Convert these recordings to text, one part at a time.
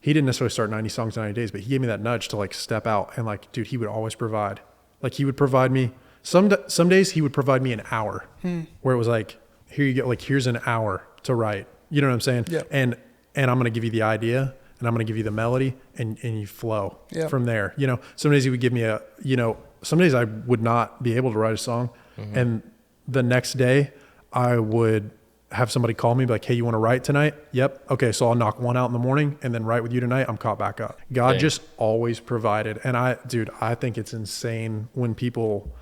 he didn't necessarily start 90 songs in 90 days, but he gave me that nudge to like step out and like, dude, he would always provide. Like he would provide me some days he would provide me an hour where it was like, here you go. Like, here's an hour to write. You know what I'm saying? Yeah. And I'm going to give you the idea and I'm going to give you the melody and you flow from there. You know, some days he would give me some days I would not be able to write a song. And the next day I would have somebody call me and be like, hey, you want to write tonight? Yep. Okay. So I'll knock one out in the morning and then write with you tonight. I'm caught back up. God just always provided. And I think it's insane when people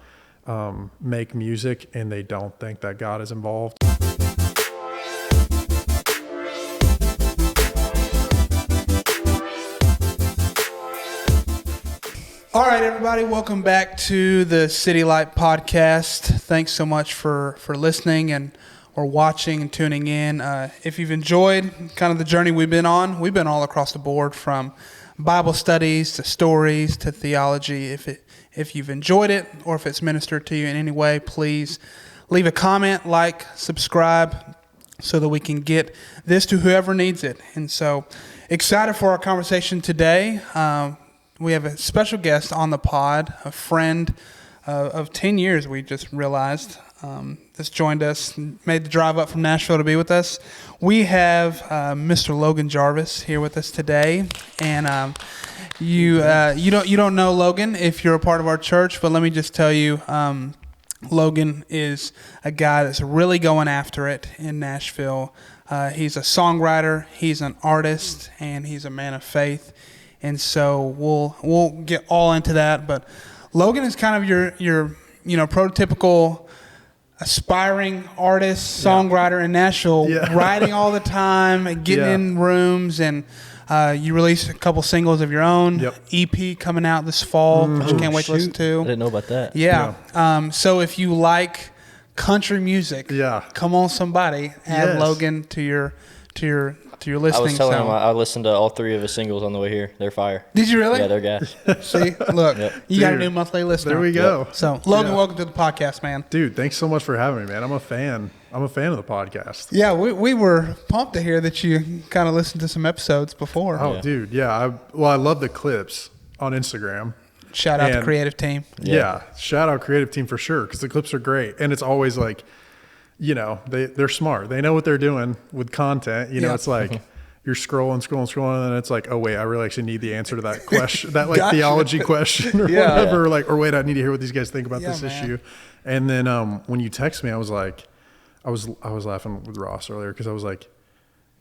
make music and they don't think that God is involved. All right, everybody, welcome back to the City Light Podcast. Thanks so much for listening and or watching and tuning in. If you've enjoyed kind of the journey we've been on, we've been all across the board from Bible studies to stories to theology. If you've enjoyed it or if it's ministered to you in any way, please leave a comment, like, subscribe, so that we can get this to whoever needs it. And so excited for our conversation today. We have a special guest on the pod, a friend of 10 years, we just realized, that's joined us, made the drive up from Nashville to be with us. We have Mr. Logan Jarvis here with us today. And you don't know Logan if you're a part of our church, but let me just tell you, Logan is a guy that's really going after it in Nashville. He's a songwriter, he's an artist, and he's a man of faith. And so we'll get all into that, but Logan is kind of your prototypical aspiring artist, songwriter in Nashville, writing all the time, getting in rooms, and you released a couple singles of your own, EP coming out this fall, which you can't wait to listen to. I didn't know about that. Yeah. So if you like country music, come on somebody, add Logan to your listening. I was telling him I listened to all three of his singles on the way here. They're fire. Did you really? Yeah, they're gas. See, look, you got a new monthly listener. There we go. So, Logan, welcome to the podcast, man. Dude, thanks so much for having me, man. I'm a fan of the podcast. Yeah, we were pumped to hear that you kind of listened to some episodes before. Oh, dude, yeah. I love the clips on Instagram. Shout out the creative team. Yeah, shout out creative team for sure, because the clips are great. And it's always like, they're smart. They know what they're doing with content. It's like you're scrolling, and then it's like, oh, wait, I really actually need the answer to that question, that like theology question or whatever. Like, or wait, I need to hear what these guys think about this issue. And then when you text me, I was like, I was laughing with Ross earlier because I was like,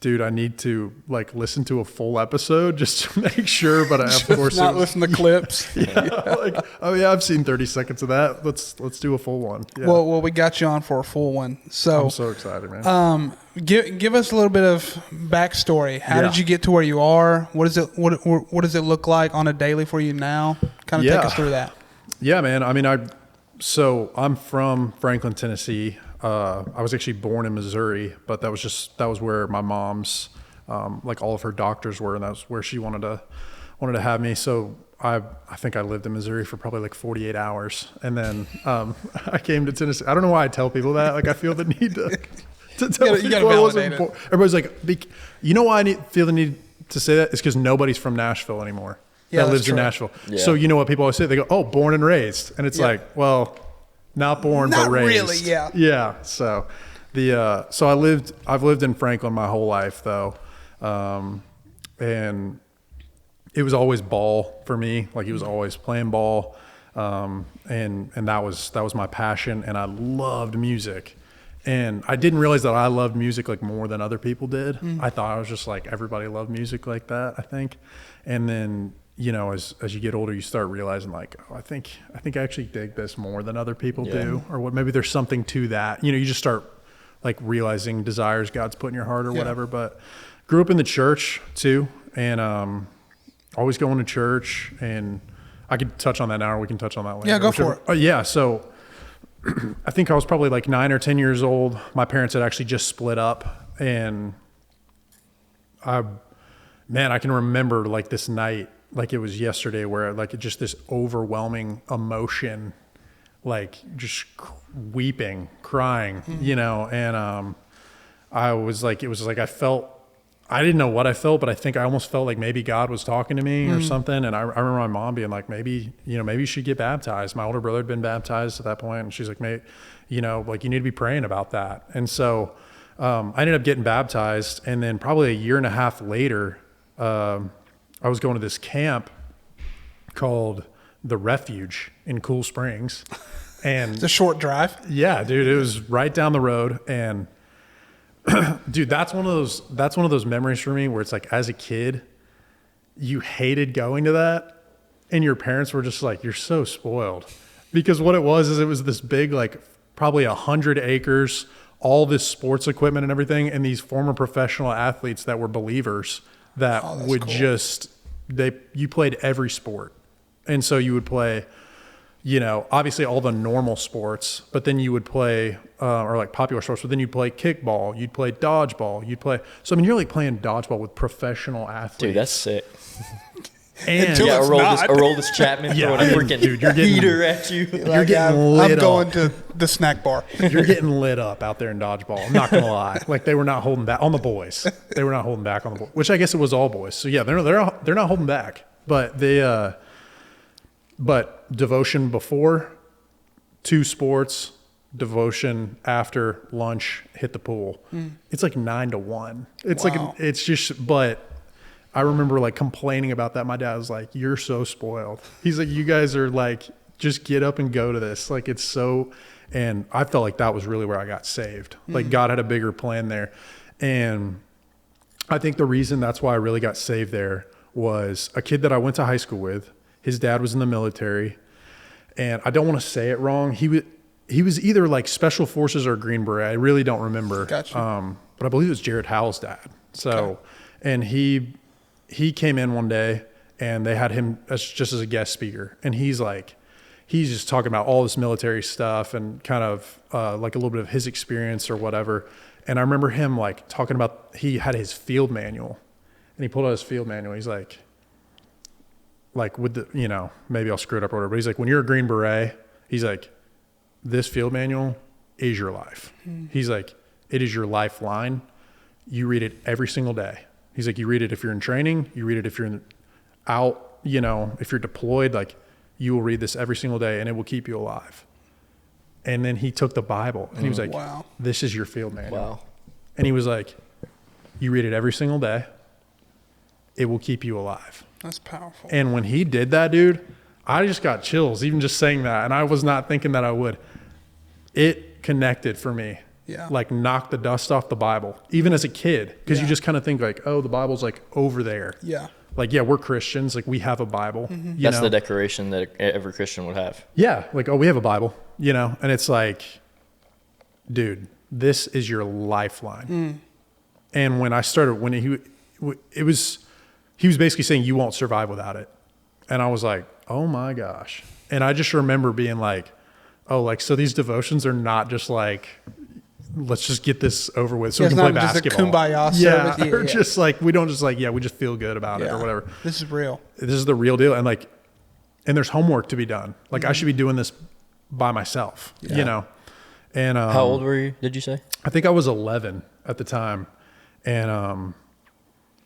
dude, I need to like listen to a full episode just to make sure. But of course, not listen to clips. Like, oh yeah, I've seen 30 seconds of that. Let's do a full one. Yeah. Well, we got you on for a full one. So I'm so excited, man. Give us a little bit of backstory. How did you get to where you are? What does it look like on a daily for you now? Kind of take us through that. Yeah, man. I mean, I'm from Franklin, Tennessee. I was actually born in Missouri, but that was where my mom's, like all of her doctors were, and that was where she wanted to have me. So I think I lived in Missouri for probably like 48 hours. And then, I came to Tennessee. I don't know why I tell people that. Like I feel the need to tell people I wasn't born. Everybody's like, you know why I feel the need to say that? It's because nobody's from Nashville anymore that lives in Nashville. Yeah. So you know what people always say? They go, oh, born and raised. And it's like, well, not born, but raised. Not really, Yeah. So I've lived in Franklin my whole life though. And it was always ball for me. Like he was always playing ball. And that was my passion, and I loved music. And I didn't realize that I loved music like more than other people did. I thought I was just like, everybody loved music like that, I think. And then, as you get older, you start realizing like, oh, I think I actually dig this more than other people do, or what, maybe there's something to that. You just start like realizing desires God's put in your heart or whatever. But grew up in the church too, and always going to church. And I could touch on that now, or we can touch on that later. Yeah, go for it. So I think I was probably like 9 or 10 years old. My parents had actually just split up, and I can remember like this night, like it was yesterday, where like just this overwhelming emotion, like just weeping, crying, and I was like, it was like I felt I didn't know what I felt, but I think I almost felt like maybe God was talking to me or something. And I remember my mom being like, maybe you should get baptized. My older brother had been baptized at that point, and she's like, mate, like you need to be praying about that. And so I ended up getting baptized. And then probably a year and a half later, I was going to this camp called The Refuge in Cool Springs. And It's a short drive. yeah, dude, it was right down the road. And dude, that's one of those memories for me where it's like, as a kid, you hated going to that, and your parents were just like, you're so spoiled. Because what it was this big, like probably 100 acres, all this sports equipment and everything, and these former professional athletes that were believers that would cool. You played every sport. And so you would play, obviously all the normal sports, but then you would play, or like popular sports, but then you'd play kickball, you'd play dodgeball, so I mean, you're like playing dodgeball with professional athletes. Dude, that's sick. And Until it's not. Aroldis Chapman throwing a freaking dude, you're getting, heater at you. You're getting lit I'm going up. to the snack bar. You're getting lit up out there in dodgeball. I'm not going to lie. Like, they were not holding back on the boys. They were not holding back on the boys, which I guess it was all boys. So yeah, they're not holding back, but but devotion before, 2 sports, devotion after lunch, hit the pool. It's like 9 to 1. It's Wow. but I remember like complaining about that. My dad was like, you're so spoiled. He's like, you guys are like, just get up and go to this. Like, it's so, and I felt like that was really where I got saved. Like, God had a bigger plan there. And I think the reason that's why I really got saved there was a kid that I went to high school with. His dad was in the military, and I don't want to say it wrong. He was either like Special Forces or Green Beret. I really don't remember. Gotcha. But I believe it was Jared Howell's dad. So, Okay. and he came in one day, and they had him just as a guest speaker, and he's just talking about all this military stuff and kind of like a little bit of his experience or whatever. And I remember him like talking about, he had his field manual, and he pulled out his field manual. He's like with the, maybe I'll screw it up or whatever, but he's like, when you're a Green Beret, he's like, this field manual is your life. He's like, it is your lifeline. You read it every single day. He's like, you read it if you're in training, you read it if you're out, if you're deployed, like, you will read this every single day and it will keep you alive. And then he took the Bible and he was like, Wow. this is your field manual. Wow. And he was like, you read it every single day. It will keep you alive. That's powerful. And when he did that, dude, I just got chills, even just saying that. And I was not thinking that I would. It connected for me. Yeah. Like, knocked the dust off the Bible, even as a kid. Because you just kind of think like, oh, the Bible's like over there. Yeah. Like, yeah, we're Christians. Like, we have a Bible. That's the declaration that every Christian would have. Yeah. Like, oh, we have a Bible, and it's like, dude, this is your lifeline. And when I started, he was basically saying you won't survive without it. And I was like, oh my gosh. And I just remember being like, oh, like, so these devotions are not just like, let's just get this over with so we can play basketball. Just a kumbaya yeah, service. or just like, we don't just like, yeah, we just feel good about it or whatever. This is real. This is the real deal. And like, and there's homework to be done. Like, I should be doing this by myself, And How old were you, did you say? I think I was 11 at the time. And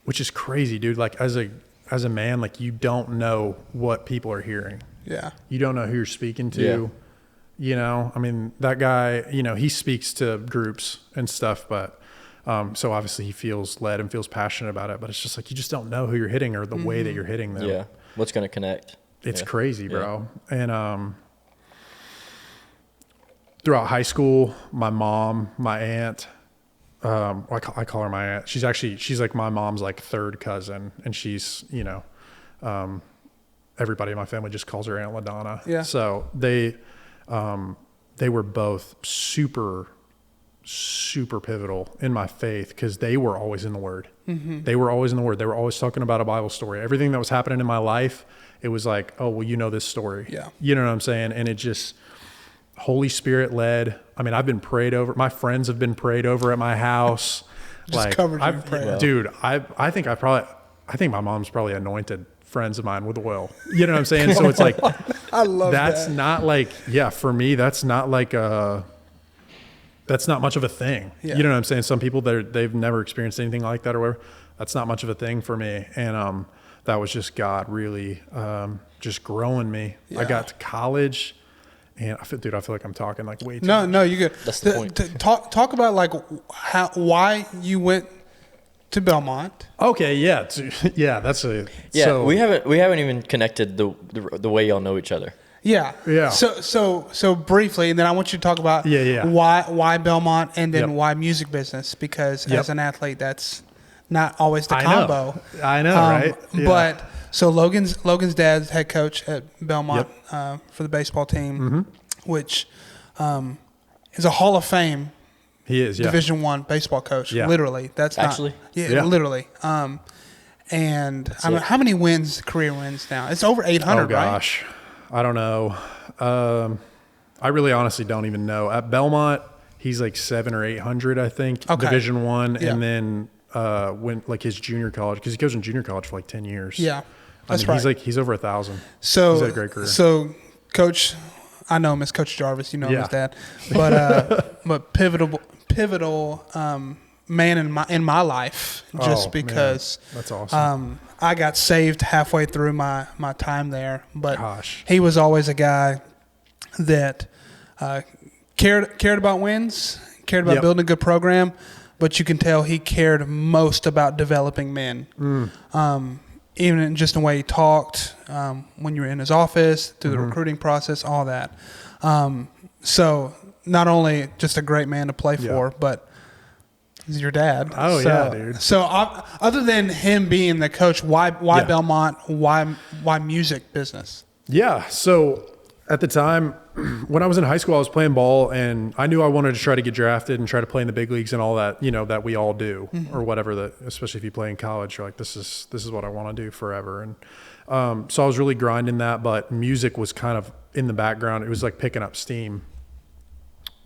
which is crazy, dude. Like, as a man, like, you don't know what people are hearing. Yeah. You don't know who you're speaking to. I mean, that guy, he speaks to groups and stuff, but so obviously he feels led and feels passionate about it, but it's just like, you just don't know who you're hitting or the way that you're hitting them. Yeah. What's going to connect? It's crazy, bro. And throughout high school, my mom, my aunt, I call her my aunt. She's like my mom's like third cousin, and she's, everybody in my family just calls her Aunt LaDonna. Yeah. So they were both super, super pivotal in my faith because they were always in the Word. They were always in the Word. They were always talking about a Bible story. Everything that was happening in my life, it was like, oh, well, this story. Yeah. You know what I'm saying? And it just, Holy Spirit led. I mean, I've been prayed over. My friends have been prayed over at my house. Just covered you in prayer. Dude, I think my mom's probably anointed friends of mine with oil. You know what I'm saying? So it's like, I love that's that. not like, for me, that's not like that's not much of a thing. Yeah. You know what I'm saying? Some people they've never experienced anything like that or whatever. that's not much of a thing for me. And that was just God really just growing me. Yeah. I got to college, and I feel like I'm talking like way too No, much. no, you good. That's the point. Talk about like why you went to Belmont. Okay, yeah, that's a so, we haven't even connected the way y'all know each other. Yeah. Yeah. So briefly, and then I want you to talk about why Belmont, and then Yep. why music business, because Yep. as an athlete, that's not always the I combo. I know, right? Yeah. But so Logan's dad's head coach at Belmont for the baseball team, which is a Hall of Fame he is, yeah. Division I baseball coach. Yeah. Literally, that's Actually? yeah, literally. And I mean, how many career wins now? It's over 800, Oh gosh, I don't know. I really honestly don't even know. At Belmont, he's like 700 or 800, I think, Okay. Division I, Yeah. and then went like his junior college, because he goes in junior college for like 10 years. right? Yeah, that's I mean, right. he's over 1,000. So he's had a great career. So, Coach, I know him as Coach Jarvis. You know him as Yeah. that, but pivotal man in my life, just Oh, because man. That's awesome. I got saved halfway through my time there, but Gosh. he was always a guy that cared about wins, cared about Yep. building a good program, but you can tell he cared most about developing men. Even in just the way he talked, when you were in his office, through the recruiting process, all that. So not only just a great man to play for, but he's your dad. Oh, yeah, dude. So other than him being the coach, why Yeah. Belmont? Why music business? Yeah. So at the time, when I was in high school, I was playing ball, and I knew I wanted to try to get drafted and try to play in the big leagues and all that, that we all do, or whatever. That, especially if you play in college, you're like, this is what I want to do forever. And so I was really grinding that, but music was kind of in the background. It was like picking up steam.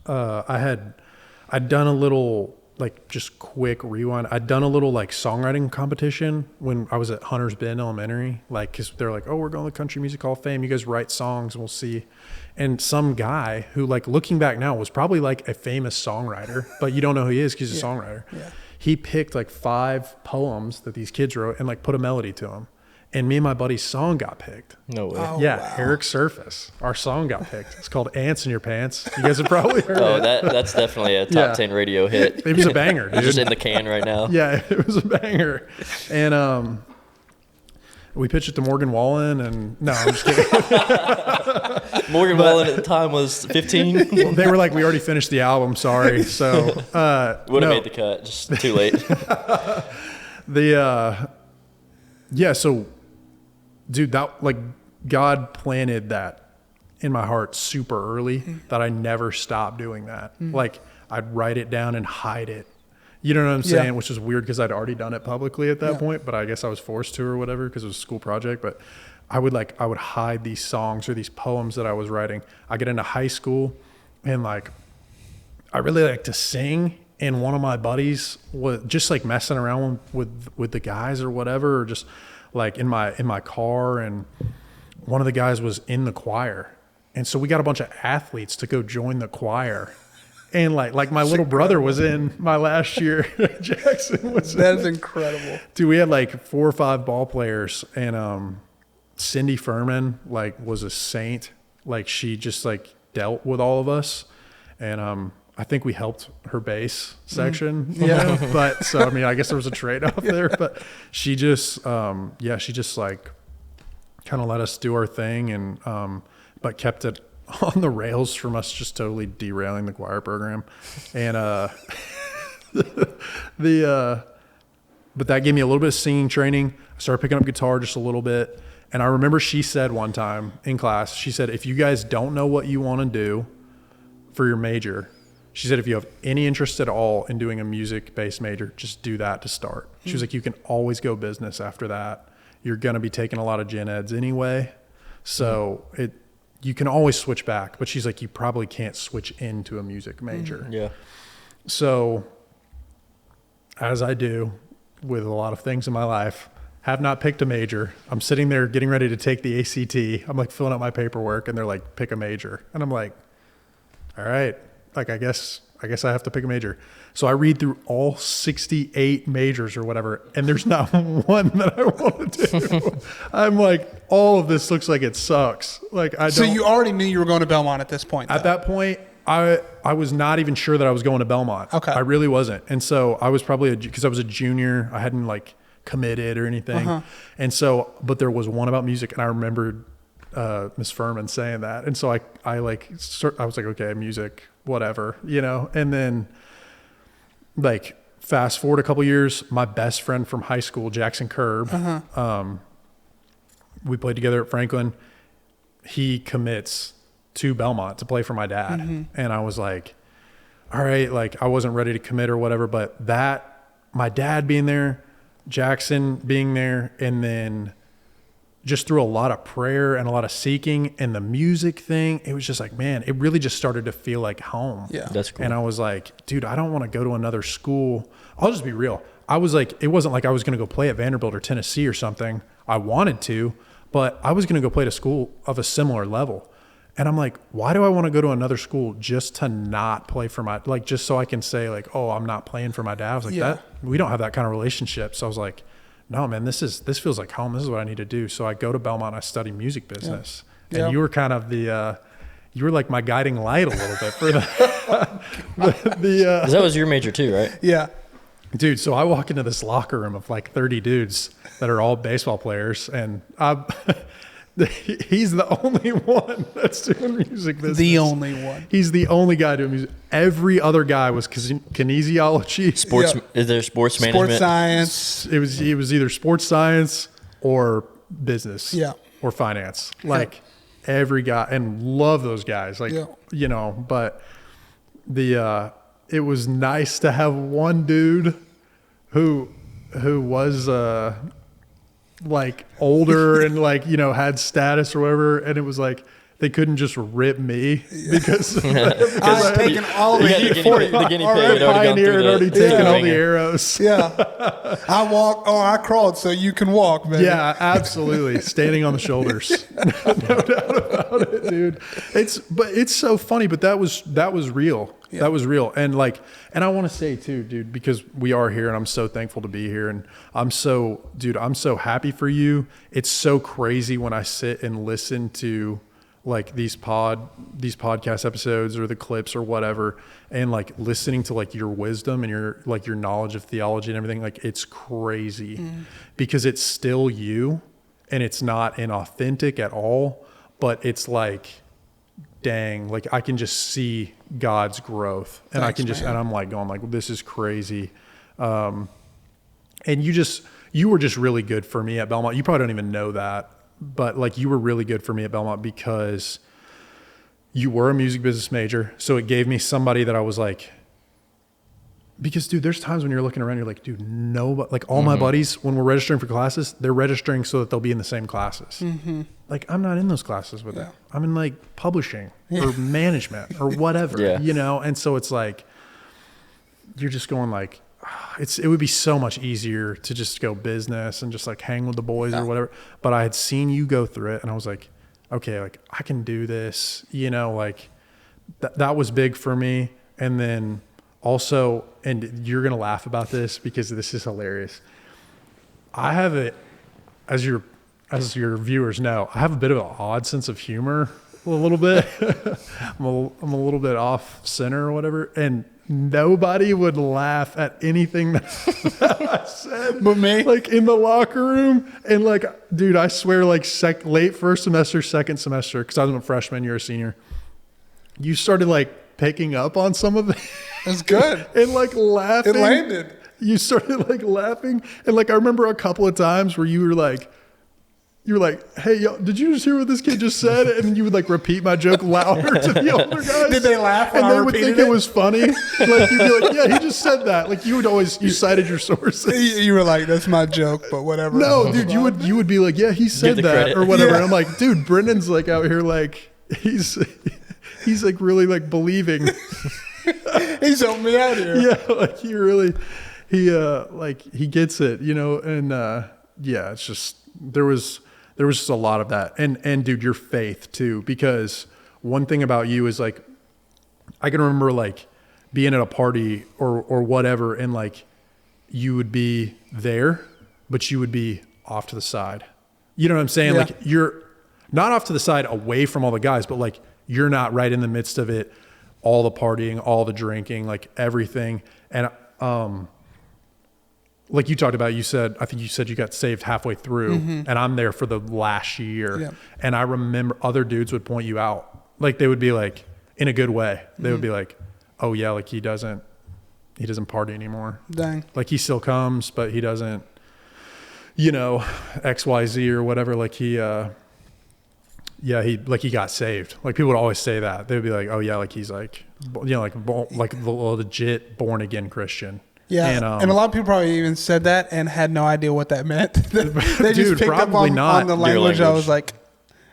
I'd done a little, like, just quick rewind. I'd done a little like songwriting competition when I was at Hunter's Bend Elementary, like, cause they're like, oh, we're going to the Country Music Hall of Fame. You guys write songs and we'll see. And some guy who, like, looking back now, was probably like a famous songwriter, but you don't know who he is because he's a songwriter. Yeah. He picked like 5 poems that these kids wrote and like put a melody to them. And me and my buddy's song got picked. No way. Oh, Yeah, wow. Eric Surface. Our song got picked. It's called Ants in Your Pants. You guys have probably heard Oh, it. that's definitely a top 10 radio hit. It was a banger, dude. Just in the can right now. Yeah, it was a banger. And we pitched it to Morgan Wallen, and no, I'm just kidding. Morgan Wallen at the time was 15. They were like, we already finished the album, sorry. So Would have made the cut, just too late. So dude, that, like, God planted that in my heart super early, that I never stopped doing that. Like, I'd write it down and hide it. You know what I'm saying? Yeah. Which is weird because I'd already done it publicly at that point, but I guess I was forced to or whatever because it was a school project. But I would hide these songs or these poems that I was writing. I get into high school, and like, I really like to sing. And one of my buddies was just like messing around with the guys or whatever, or just like in my car, and one of the guys was in the choir, and so we got a bunch of athletes to go join the choir, and like my little brother was in my last year. Jackson was. That is incredible. Dude, we had like 4 or 5 ball players, and Cindy Furman like was a saint. Like, she just like dealt with all of us, and I think we helped her bass section. Yeah. But so, I mean, I guess there was a trade-off there, but she just, she just like kind of let us do our thing, and, but kept it on the rails from us just totally derailing the choir program. And, but that gave me a little bit of singing training. I started picking up guitar just a little bit. And I remember she said one time in class, she said, if you guys don't know what you want to do for your major, she said, if you have any interest at all in doing a music-based major, just do that to start. She was like, you can always go business after that. You're going to be taking a lot of gen eds anyway. So you can always switch back. But she's like, you probably can't switch into a music major. Yeah. So, as I do with a lot of things in my life, have not picked a major. I'm sitting there getting ready to take the ACT. I'm like filling out my paperwork, and they're like, pick a major. And I'm like, all right. Like, I guess I guess I have to pick a major. So I read through all 68 majors or whatever, and there's not one that I want to do. I'm like, all of this looks like it sucks. Like I don't. So you already knew you were going to Belmont at this point? At that point, I was not even sure that I was going to Belmont. Okay. I really wasn't. And so I was probably, because I was a junior, I hadn't like committed or anything. And so, but there was one about music, and I remembered Miss Furman saying that. And so I was like, okay, music, whatever, you know? And then like fast forward a couple years, my best friend from high school, Jackson Curb, we played together at Franklin. He commits to Belmont to play for my dad. And I was like, all right, like I wasn't ready to commit or whatever, but that, my dad being there, Jackson being there, and then just through a lot of prayer and a lot of seeking and the music thing, it was just like, man, it really just started to feel like home. Yeah. That's cool. And I was like, dude, I don't want to go to another school. I'll just be real. I was like, it wasn't like I was going to go play at Vanderbilt or Tennessee or something. I wanted to, but I was going to go play at a school of a similar level. And I'm like, why do I want to go to another school just to not play for my, like, just so I can say like, oh, I'm not playing for my dad. I was like, we don't have that kind of relationship. So I was like, no, man, this feels like home. This is what I need to do. So I go to Belmont, I study music business. Yeah. And you were kind of you were like my guiding light a little bit for that. Because that was your major too, right? Yeah. Dude, so I walk into this locker room of like 30 dudes that are all baseball players, and he's the only one that's doing music business. The only one. He's the only guy doing music. Every other guy was kinesiology. Sports. Is there sports management? Sports science. It was either sports science or business. Yeah. Or finance. Like every guy, and love those guys. Like, you know, but it was nice to have one dude who was like older and like, you know, had status or whatever, and it was like they couldn't just rip me because I was taking all the heat for you. The guinea pig had Pioneer had already taken all the ringer. arrows. Yeah. I crawled so you can walk, man. Yeah, absolutely. Standing on the shoulders. No doubt about it, dude. It's so funny, but that was real. Yeah. That was real. And like, and I want to say too, dude, because we are here and I'm so thankful to be here, and I'm so happy for you. It's so crazy when I sit and listen to like these podcast episodes or the clips or whatever, and like listening to like your wisdom and your knowledge of theology and everything. Like, it's crazy because it's still you, and it's not inauthentic at all, but it's like, dang, like I can just see God's growth, and and I'm like going like, this is crazy. And you were just really good for me at Belmont. You probably don't even know that, but like you were really good for me at Belmont because you were a music business major. So it gave me somebody that I was like, because dude, there's times when you're looking around, you're like, dude, nobody, like all my buddies, when we're registering for classes, they're registering so that they'll be in the same classes. Like, I'm not in those classes with them. I'm in like publishing or management or whatever, you know? And so it's like, you're just going like, it would be so much easier to just go business and just like hang with the boys or whatever. But I had seen you go through it, and I was like, okay, like I can do this, you know, like that was big for me. And then also, and you're going to laugh about this because this is hilarious. I have it, as your viewers know, I have a bit of an odd sense of humor, a little bit. I'm a little bit off center or whatever. And nobody would laugh at anything that I said but me, like in the locker room. And like, dude, I swear, like late first semester, second semester, because I was a freshman, you're a senior, you started like picking up on some of it. It's good. And like laughing. It landed. You started like laughing. And like, I remember a couple of times where you were like, hey, yo, did you just hear what this kid just said? And you would like repeat my joke louder to the older guys. Did they laugh when and I they would think it? It was funny. Like, you'd be like, yeah, he just said that. Like, you cited your sources. You were like, that's my joke, but whatever. No, dude, you would be like, yeah, he said that credit. or whatever. Yeah. And I'm like, dude, Brennan's like out here like, he's like really like believing. He's helping me out here. Yeah, like he gets it, you know. And yeah, it's just there was just a lot of that. And dude, your faith too, because one thing about you is like, I can remember like being at a party or whatever, and like you would be there, but you would be off to the side. You know what I'm saying? Yeah. Like you're not off to the side away from all the guys, but like you're not right in the midst of it, all the partying, all the drinking, like everything. And like you talked about, I think you said you got saved halfway through, and I'm there for the last year. Yeah. And I remember other dudes would point you out. Like they would be like, in a good way, they would be like, oh yeah, like he doesn't party anymore. Dang. Like he still comes, but he doesn't, XYZ or whatever. Like he got saved. Like people would always say that. They would be like, oh yeah, like he's like, like the legit born again Christian. Yeah, and a lot of people probably even said that and had no idea what that meant. They just picked up on the language. I was like,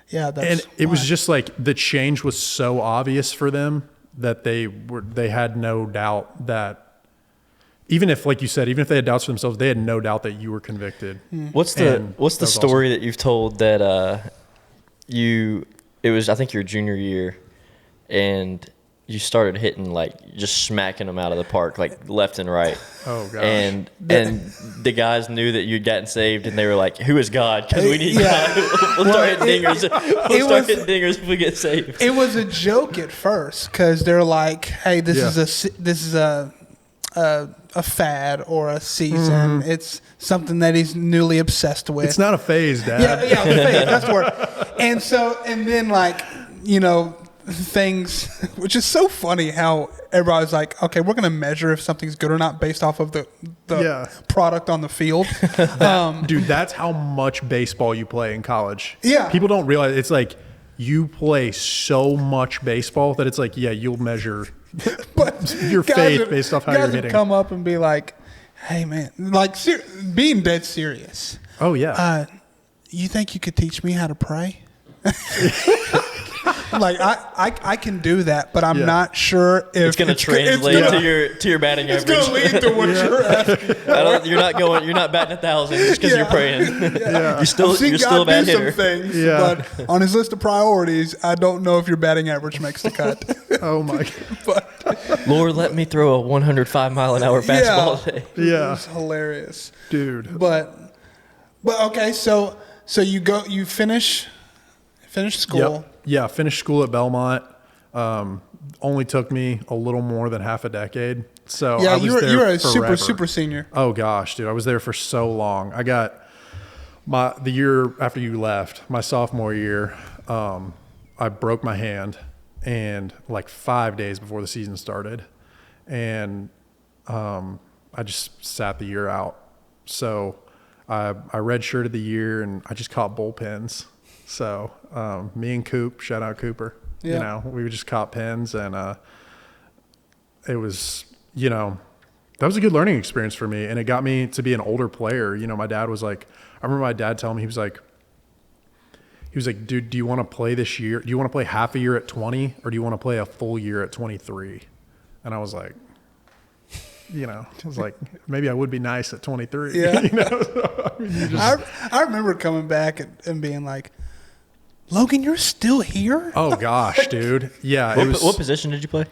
yeah, that's. And it was just like the change was so obvious for them that they had no doubt that, even if, like you said, even if they had doubts for themselves, they had no doubt that you were convicted. What's the story that you've told that it was, I think, your junior year, and you started hitting, like, just smacking them out of the park, like, left and right. Oh, gosh. And the guys knew that you'd gotten saved, and they were like, who is God? Because we need God. We'll start hitting dingers. We'll start hitting dingers if we get saved. It was a joke at first, because they're like, hey, this is a fad or a season. It's something that he's newly obsessed with. It's not a phase, Dad. Yeah, phase, that's the word. And then, like, things, which is so funny how everybody's like, okay, we're going to measure if something's good or not based off of the product on the field. Dude, that's how much baseball you play in college. Yeah. People don't realize it's like you play so much baseball that it's like, yeah, you'll measure your faith based off how you're hitting. Guys would come up and be like, hey, man, like being dead serious. Oh, yeah. You think you could teach me how to pray? Like I can do that, but I'm not sure if it's going to translate to your batting average. It's going to lead to what you're asking. You're not batting 1,000 just because you're praying. Yeah. You're still a bad hitter. Some things, but on his list of priorities, I don't know if your batting average makes the cut. Oh my God. Lord, let me throw a 105 mile an hour fastball today. Yeah, it's hilarious, dude. But okay, so you finish school. Yep. Yeah, finished school at Belmont. Only took me a little more than half a decade. So yeah, I was you were a forever. super senior. Oh gosh, dude, I was there for so long. I got the year after you left, my sophomore year, I broke my hand, and like 5 days before the season started, and I just sat the year out. So I redshirted the year, and I just caught bullpens. So me and Coop, shout out Cooper, we just caught pens, and it was, that was a good learning experience for me, and it got me to be an older player. My dad was like, I remember my dad telling me, he was like, dude, do you want to play this year? Do you want to play half a year at 20, or do you want to play a full year at 23? And I was like, maybe I would be nice at 23. Yeah. I I remember coming back and being like, Logan, you're still here? Oh gosh, dude. Yeah. What position did you play?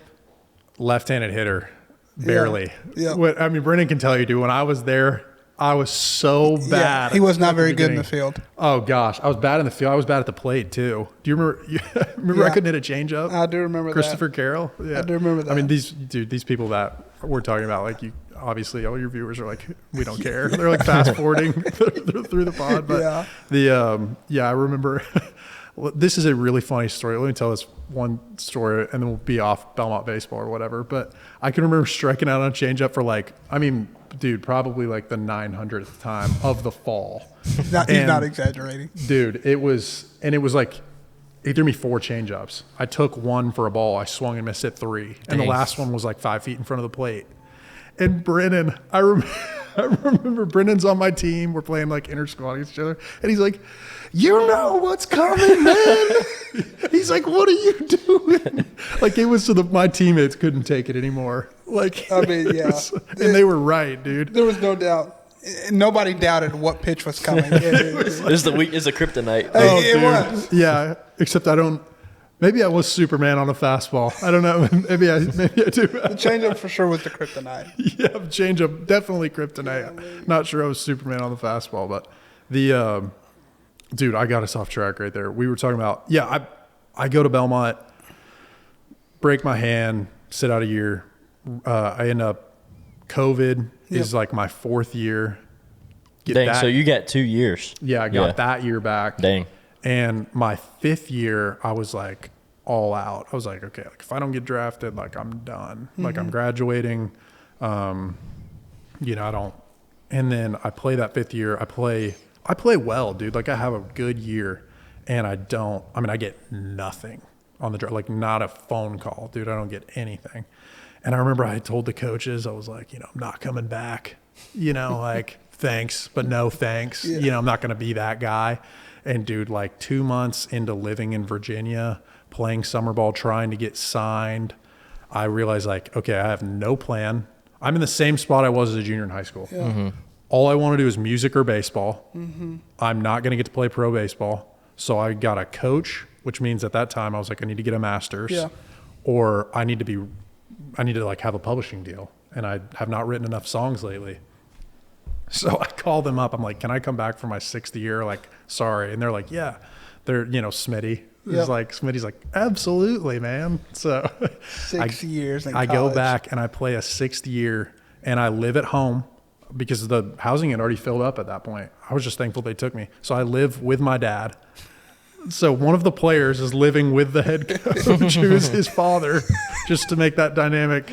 Left-handed hitter. Barely. Yeah. Brennan can tell you, dude, when I was there, I was so bad. Yeah, he was not very good in the field. Oh gosh. I was bad in the field. I was bad at the plate too. Do you remember I couldn't hit a changeup? I do remember Christopher Carroll? Yeah. I do remember that. These people that we're talking about, like, you obviously all your viewers are like, we don't care. They're like fast forwarding through the pod. But I remember this is a really funny story. Let me tell this one story, and then we'll be off Belmont baseball or whatever. But I can remember striking out on a changeup for probably like the 900th time of the fall. He's not exaggerating. Dude, it was like, he threw me 4 changeups. I took one for a ball. I swung and missed it 3. And the last one was like 5 feet in front of the plate. And Brennan, I remember Brennan's on my team. We're playing like inter-squad against each other. And he's like, you know what's coming, man. He's like, what are you doing? Like, it was my teammates couldn't take it anymore. Like, and they were right, dude. There was no doubt. Nobody doubted what pitch was coming. It was the kryptonite. It was. Yeah, except maybe Maybe I was Superman on a fastball. I don't know. Maybe I do. The changeup for sure was the kryptonite. Yeah, changeup definitely kryptonite. Yeah, Not sure I was Superman on the fastball, but the dude, I got us off track right there. We were talking about I go to Belmont, break my hand, sit out a year. I end up COVID is like my 4th year. Dang, so you got 2 years. Yeah, I got that year back. Dang. And my 5th year, I was like all out. I was like, okay, like if I don't get drafted, like I'm done. Like I'm graduating. You know, I don't. And then I play that 5th year. I play well, dude. Like I have a good year, and I get nothing on the draft. Like not a phone call, dude. I don't get anything. And I remember I told the coaches, I was like, you know, I'm not coming back. You know, like thanks, but no thanks. Yeah. You know, I'm not going to be that guy. And dude, like 2 months into living in Virginia, playing summer ball, trying to get signed, I realized like, okay, I have no plan. I'm in the same spot I was as a junior in high school. Yeah. Mm-hmm. All I want to do is music or baseball. Mm-hmm. I'm not going to get to play pro baseball. So I got a coach, which means at that time I was like, I need to get a master's, or I need to like have a publishing deal. And I have not written enough songs lately. So I called them up. I'm like, can I come back for my 6th year? Like, sorry. And they're like, yeah. They're, you know, Smitty. Smitty's like, absolutely, man. So 6 years in college. I go back and I play a 6th year, and I live at home because the housing had already filled up at that point. I was just thankful they took me. So I live with my dad. So one of the players is living with the head coach, who is his father, just to make that dynamic. I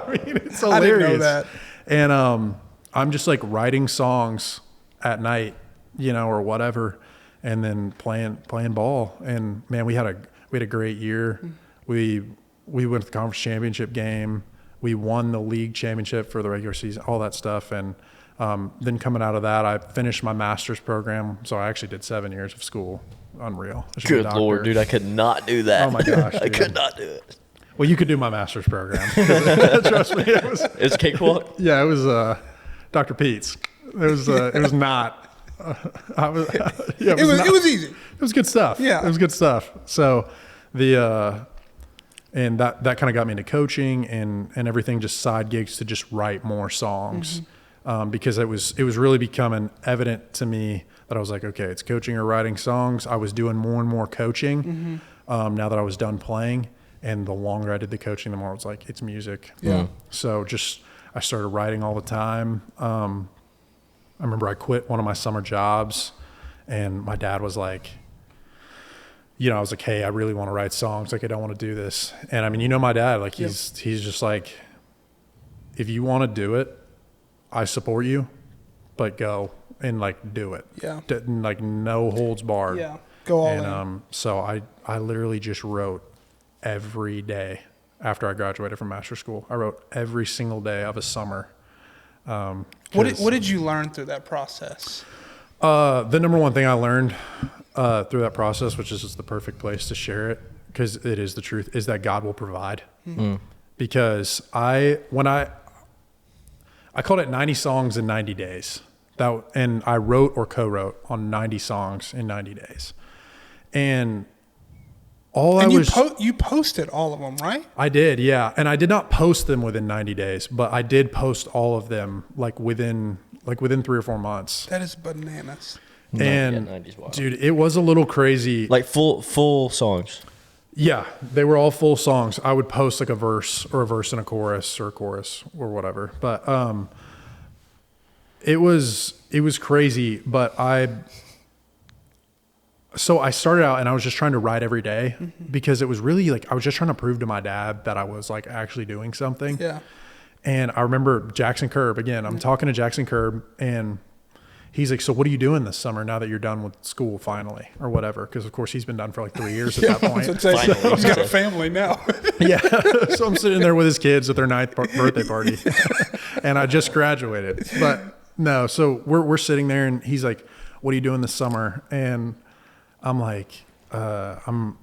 mean, it's hilarious. I didn't know that. And I'm just like writing songs at night, you know, or whatever, and then playing ball. And man, we had a great year. We went to the conference championship game. We won the league championship for the regular season, all that stuff. And then coming out of that, I finished my master's program. So I actually did 7 years of school. Unreal. Good Lord, dude, I could not do that. Oh my gosh, I could not do it. Well, you could do my master's program. Trust me, It's cakewalk. Yeah, it was Dr. Pete's. It was not. It was easy. It was good stuff. Yeah, it was good stuff. So and that kind of got me into coaching and everything, just side gigs to just write more songs, because it was really becoming evident to me that I was like, okay, it's coaching or writing songs. I was doing more and more coaching now that I was done playing. And the longer I did the coaching, the more it was like, it's music. Yeah. So I started writing all the time. I remember I quit one of my summer jobs, and my dad was like, you know, I was like, hey, I really want to write songs. Like, I don't want to do this. And I mean, you know, my dad, like he's just like, if you want to do it, I support you, but go and like do it. Yeah. Like no holds barred. Yeah. Go all in. So I literally just wrote every day after I graduated from master's school. I wrote every single day of a summer. What did you learn through that process? The number one thing I learned through that process, which is just the perfect place to share it, because it is the truth, is that God will provide. Because I called it 90 songs in 90 days. And I wrote or co-wrote on 90 songs in 90 days. And you posted all of them, right? I did, yeah. And I did not post them within 90 days, but I did post all of them like within 3 or 4 months. That is bananas. And dude, it was a little crazy. Like full songs. Yeah, they were all full songs. I would post like a verse and a chorus or whatever. But it was crazy, but So I started out and I was just trying to write every day because it was really like, I was just trying to prove to my dad that I was like actually doing something. Yeah. And I remember Jackson Curb, again, I'm talking to Jackson Curb, and he's like, so what are you doing this summer now that you're done with school finally or whatever? Because of course he's been done for like 3 years at that point. He's got a family now. Yeah. So I'm sitting there with his kids at their 9th birthday party and I just graduated, but no. So we're sitting there and he's like, what are you doing this summer? And I'm like, I'm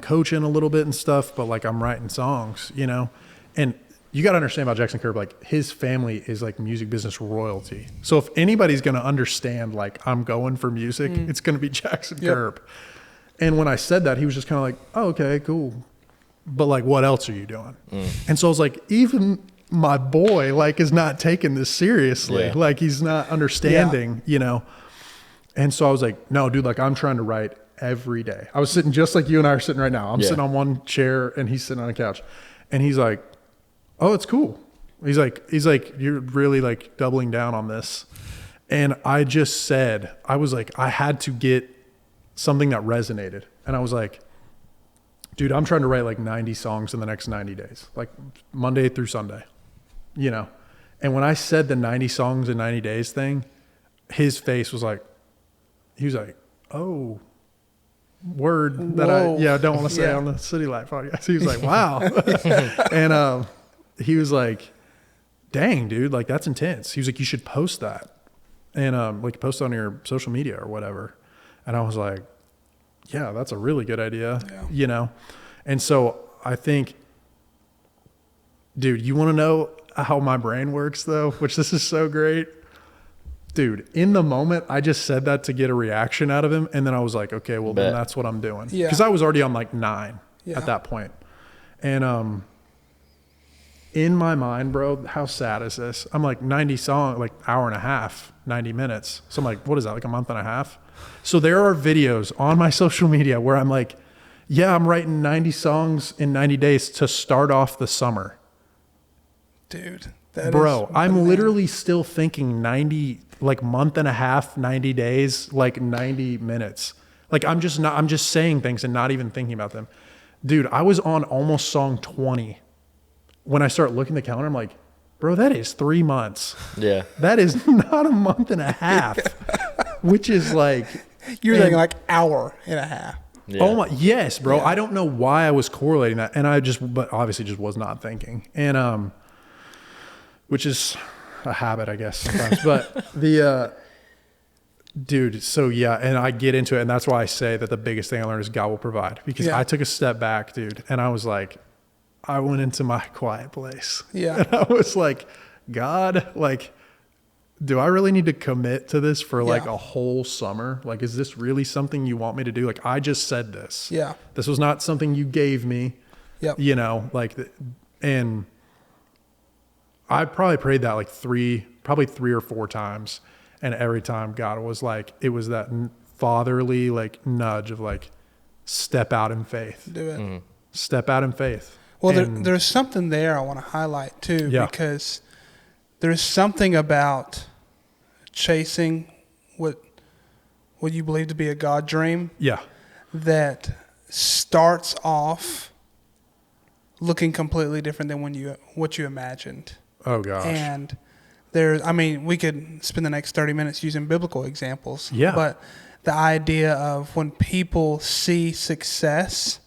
coaching a little bit and stuff, but like I'm writing songs, you know? And you got to understand about Jackson Curb, like his family is like music business royalty. So if anybody's going to understand, like I'm going for music, it's going to be Jackson Curb. And when I said that, he was just kind of like, oh, okay, cool. But like, what else are you doing? And so I was like, even my boy like is not taking this seriously. Yeah. Like he's not understanding, you know? And so I was like, no, dude, like I'm trying to write every day. I was sitting just like you and I are sitting right now. I'm sitting on one chair and he's sitting on a couch, and he's like, oh, it's cool. He's like, you're really like doubling down on this. And I just said, I was like, I had to get something that resonated. And I was like, dude, I'm trying to write like 90 songs in the next 90 days, like Monday through Sunday, you know? And when I said the 90 songs in 90 days thing, his face was like, he was like, oh, word that I don't want to say on the City Light podcast. He was like, wow. And he was like, dang, dude, like that's intense. He was like, you should post that. And like post on your social media or whatever. And I was like, yeah, that's a really good idea, you know? And so I think, dude, you want to know how my brain works though, which this is so great. Dude, in the moment, I just said that to get a reaction out of him. And then I was like, okay, well, then that's what I'm doing. Yeah. Because I was already on like 9 at that point. And in my mind, bro, how sad is this? I'm like 90 songs, like hour and a half, 90 minutes. So I'm like, what is that, like a month and a half? So there are videos on my social media where I'm like, yeah, I'm writing 90 songs in 90 days to start off the summer. Dude, bro, I'm literally still thinking 90, like month and a half, 90 days, like 90 minutes. Like I'm just saying things and not even thinking about them. Dude, I was on almost song 20. When I start looking at the calendar, I'm like, bro, that is 3 months. Yeah. That is not a month and a half, which is like. You're thinking like hour and a half. Yeah. Oh my, yes, bro. Yeah. I don't know why I was correlating that. And but obviously just was not thinking. And, which is a habit, I guess, sometimes. But dude, so yeah. And I get into it. And that's why I say that the biggest thing I learned is God will provide. Because I took a step back, dude. And I was like, I went into my quiet place. Yeah. And I was like, God, like, do I really need to commit to this for like a whole summer? Like, is this really something you want me to do? Like, I just said this. Yeah. This was not something you gave me. Yep. You know, like, and I probably prayed that like three or 4 times. And every time God was like, it was that fatherly like nudge of like, step out in faith. Do it. Mm-hmm. Step out in faith. Well, there's something there I want to highlight too, because there's something about chasing what you believe to be a God dream. Yeah. That starts off looking completely different than what you imagined. Oh gosh. And we could spend the next 30 minutes using biblical examples. Yeah. But the idea of when people see success,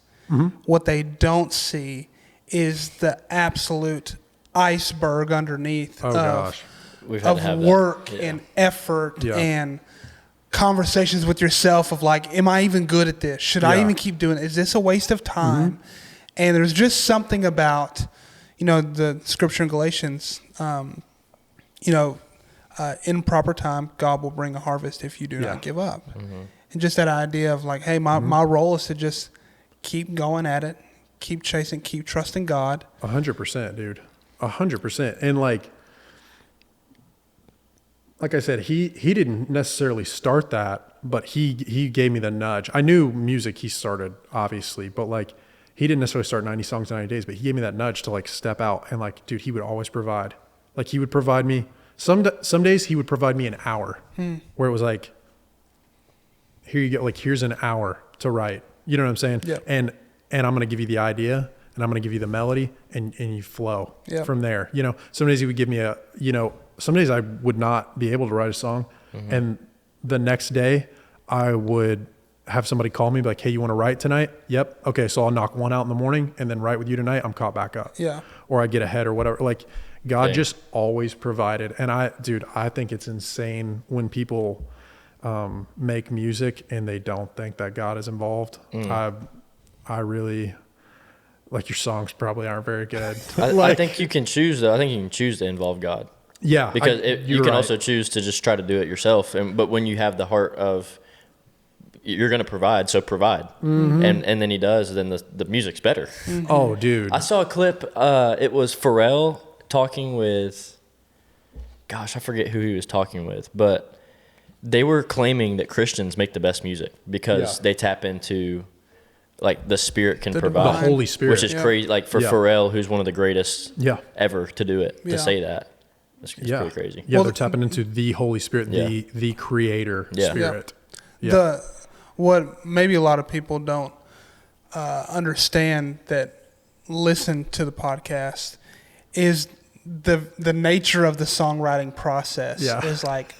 what they don't see is the absolute iceberg underneath of work and effort and conversations with yourself of like, am I even good at this? Should I even keep doing it? Is this a waste of time? And there's just something about, the scripture in Galatians, in proper time, God will bring a harvest if you do not give up. And just that idea of like, hey, my role is to just keep going at it, keep chasing, keep trusting God. 100%, dude. 100%. And like I said, he didn't necessarily start that, but he gave me the nudge. I knew music he started, obviously, but like he didn't necessarily start 90 songs in 90 days, but he gave me that nudge to like step out and like, dude, he would always provide. Like he would provide me some days he would provide me an hour where it was like, here you go, like here's an hour to write. You know what I'm saying? Yep. And I'm going to give you the idea and I'm going to give you the melody and you flow from there. Some days he would give me some days I would not be able to write a song. And the next day I would have somebody call me, be like, hey, you want to write tonight? Yep. Okay. So I'll knock one out in the morning and then write with you tonight. I'm caught back up. Yeah. Or I get ahead or whatever. Like God just always provided. And I think it's insane when people make music and they don't think that God is involved. I really, like, your songs probably aren't very good. I think you can choose, though. I think you can choose to involve God. Yeah. Because you can also choose to just try to do it yourself. But when you have the heart of you're going to provide, so provide. And then he does, then the music's better. Oh, dude. I saw a clip. It was Pharrell talking with, gosh, I forget who he was talking with, but they were claiming that Christians make the best music because they tap into, like, the Spirit can provide. The Holy Spirit. Which is crazy. Like, for Pharrell, who's one of the greatest ever to do it, to say that. It's pretty crazy. Yeah, they're tapping into the Holy Spirit, the Creator Spirit. Yeah. What maybe a lot of people don't understand that listen to the podcast is the nature of the songwriting process is like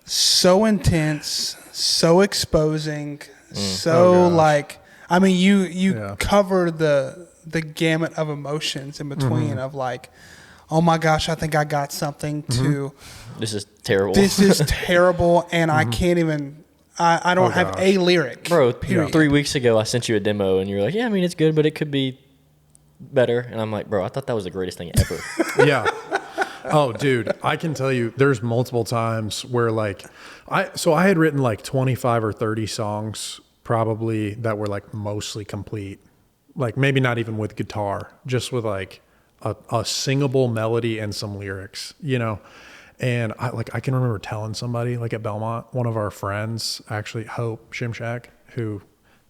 so intense, so exposing, like, I mean, you cover the gamut of emotions in between of like, oh my gosh, I think I got something to. This is terrible. This is terrible, and I can't even. I don't have a lyric. Bro, 3 weeks ago I sent you a demo, and you were like, "Yeah, I mean it's good, but it could be better." And I'm like, "Bro, I thought that was the greatest thing ever." Yeah. Oh, dude, I can tell you, there's multiple times where like, I had written like 25 or 30 songs probably that were like mostly complete, like maybe not even with guitar, just with like a singable melody and some lyrics, you know? And I can remember telling somebody like at Belmont, one of our friends, actually Hope Shimshak, who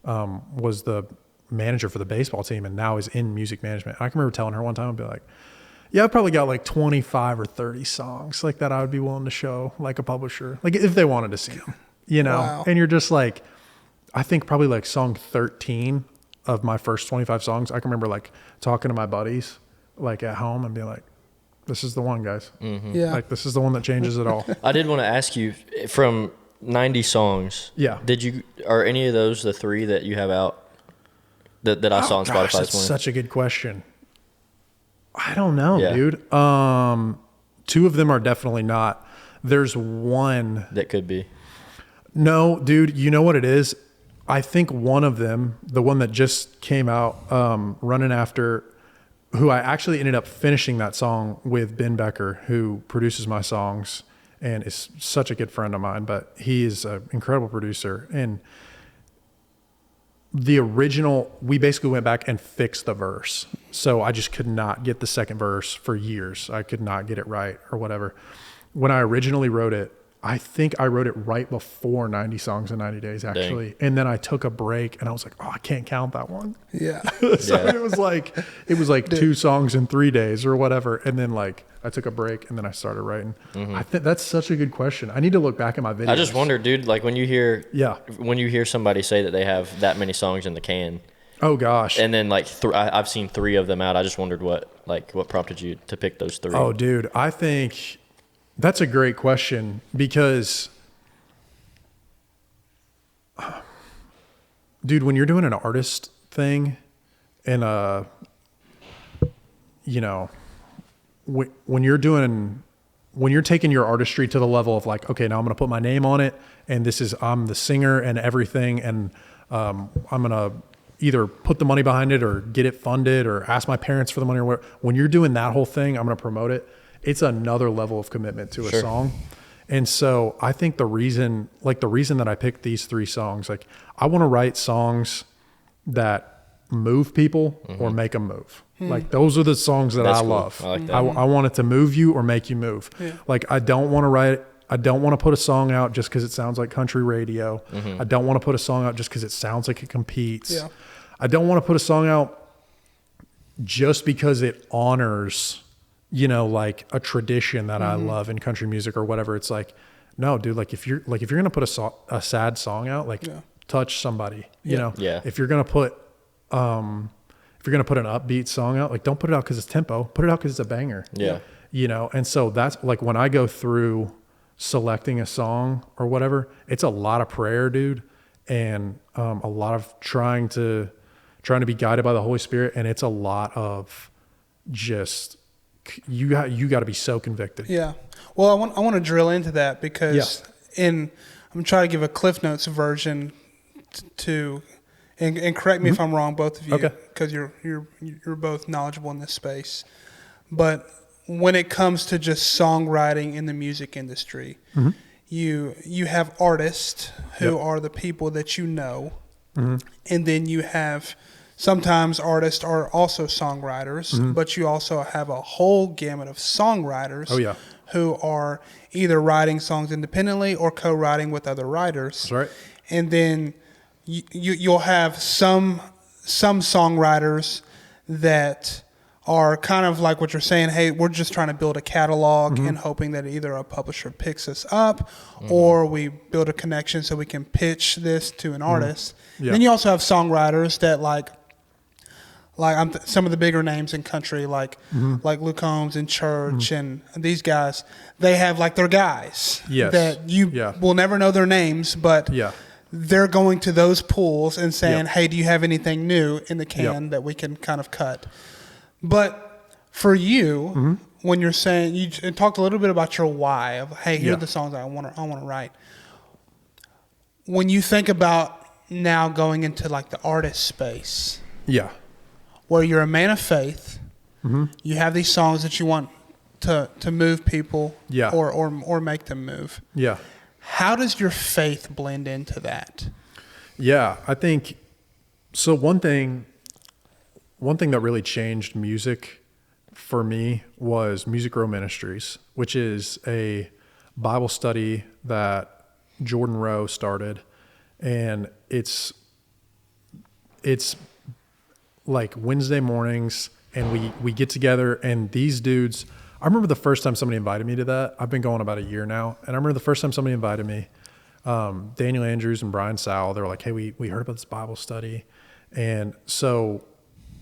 was the manager for the baseball team and now is in music management. I can remember telling her one time, I'd be like, yeah, I've probably got like 25 or 30 songs like that I would be willing to show like a publisher, like if they wanted to see them, you know? Wow. And you're just like, I think probably like song 13 of my first 25 songs, I can remember like talking to my buddies like at home and being like, this is the one, guys. Mm-hmm. Yeah. Like this is the one that changes it all. I did want to ask you, from 90 songs, are any of those the 3 that you have out that I saw on Spotify this morning? That's such a good question. I don't know, dude. 2 of them are definitely not. There's one that could be. No, dude, you know what it is? I think one of them, the one that just came out, Running After, who I actually ended up finishing that song with Ben Becker, who produces my songs and is such a good friend of mine, but he is an incredible producer. And the original, we basically went back and fixed the verse. So I just could not get the second verse for years. I could not get it right or whatever. When I originally wrote it, I think I wrote it right before 90 Songs in 90 Days, actually. Dang. And then I took a break and I was like, oh, I can't count that one. Yeah. It was like 2 songs in 3 days or whatever. And then like I took a break and then I started writing. Mm-hmm. I think that's such a good question. I need to look back at my videos. I just wonder, dude, like when you hear somebody say that they have that many songs in the can. Oh gosh. And then like I've seen 3 of them out. I just wondered what prompted you to pick those 3. Oh, dude, I think that's a great question because, dude, when you're doing an artist thing and, you know, when you're taking your artistry to the level of like, okay, now I'm going to put my name on it and I'm the singer and everything. And, I'm going to either put the money behind it or get it funded or ask my parents for the money or whatever. When you're doing that whole thing, I'm going to promote it. It's another level of commitment to a song. And so I think the reason that I picked these 3 songs, like I want to write songs that move people or make them move. Like those are the songs that I love. Cool. I like that. I want it to move you or make you move. Yeah. Like I don't want to put a song out just because it sounds like country radio. Mm-hmm. I don't want to put a song out just because it sounds like it competes. Yeah. I don't want to put a song out just because it honors, you know, like a tradition that I love in country music or whatever. It's like, no, dude, like if you're going to put a sad song out, like touch somebody, you know? Yeah. If you're going to put an upbeat song out, like don't put it out cause it's tempo, put it out cause it's a banger. Yeah. You know? And so that's like when I go through selecting a song or whatever, it's a lot of prayer, dude. And, a lot of trying to be guided by the Holy Spirit. And it's a lot of just, you got to be so convicted. Yeah. Well, I want to drill into that because I'm trying to give a Cliff Notes version to, and correct me if I'm wrong, both of you, because you're both knowledgeable in this space. But when it comes to just songwriting in the music industry, you have artists who are the people that you know. And then you have sometimes artists are also songwriters, but you also have a whole gamut of songwriters who are either writing songs independently or co-writing with other writers. That's right. And then you'll have some songwriters that are kind of like what you're saying, hey, we're just trying to build a catalog and hoping that either a publisher picks us up or we build a connection so we can pitch this to an artist. Yeah. Then you also have songwriters that like some of the bigger names in country, like Luke Combs and Church and these guys, they have like their guys that you will never know their names, but they're going to those pools and saying, hey, do you have anything new in the can that we can kind of cut? But for you, when you're saying, you talked a little bit about your why of, hey, here are the songs I want to write. When you think about now going into like the artist space, where you're a man of faith, you have these songs that you want to move people, or make them move. Yeah. How does your faith blend into that? Yeah, I think so. One thing that really changed music for me was Music Row Ministries, which is a Bible study that Jordan Rowe started, and it's like Wednesday mornings, and we get together, and these dudes. I remember the first time somebody invited me to that. I've been going about a year now, and I remember the first time somebody invited me. Daniel Andrews and Brian Sowell, they were like, "Hey, we heard about this Bible study," and so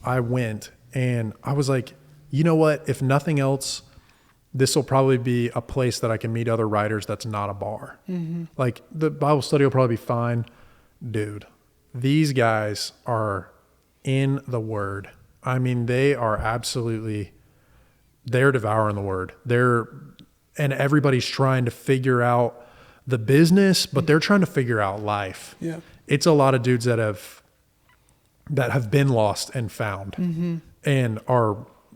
I went, and I was like, you know what? If nothing else, this will probably be a place that I can meet other writers that's not a bar. Like, the Bible study will probably be fine. Dude, these guys are in the Word. I mean, they are absolutely, they're devouring the Word. And everybody's trying to figure out the business, but they're trying to figure out life. Yeah. It's a lot of dudes that have been lost and found, and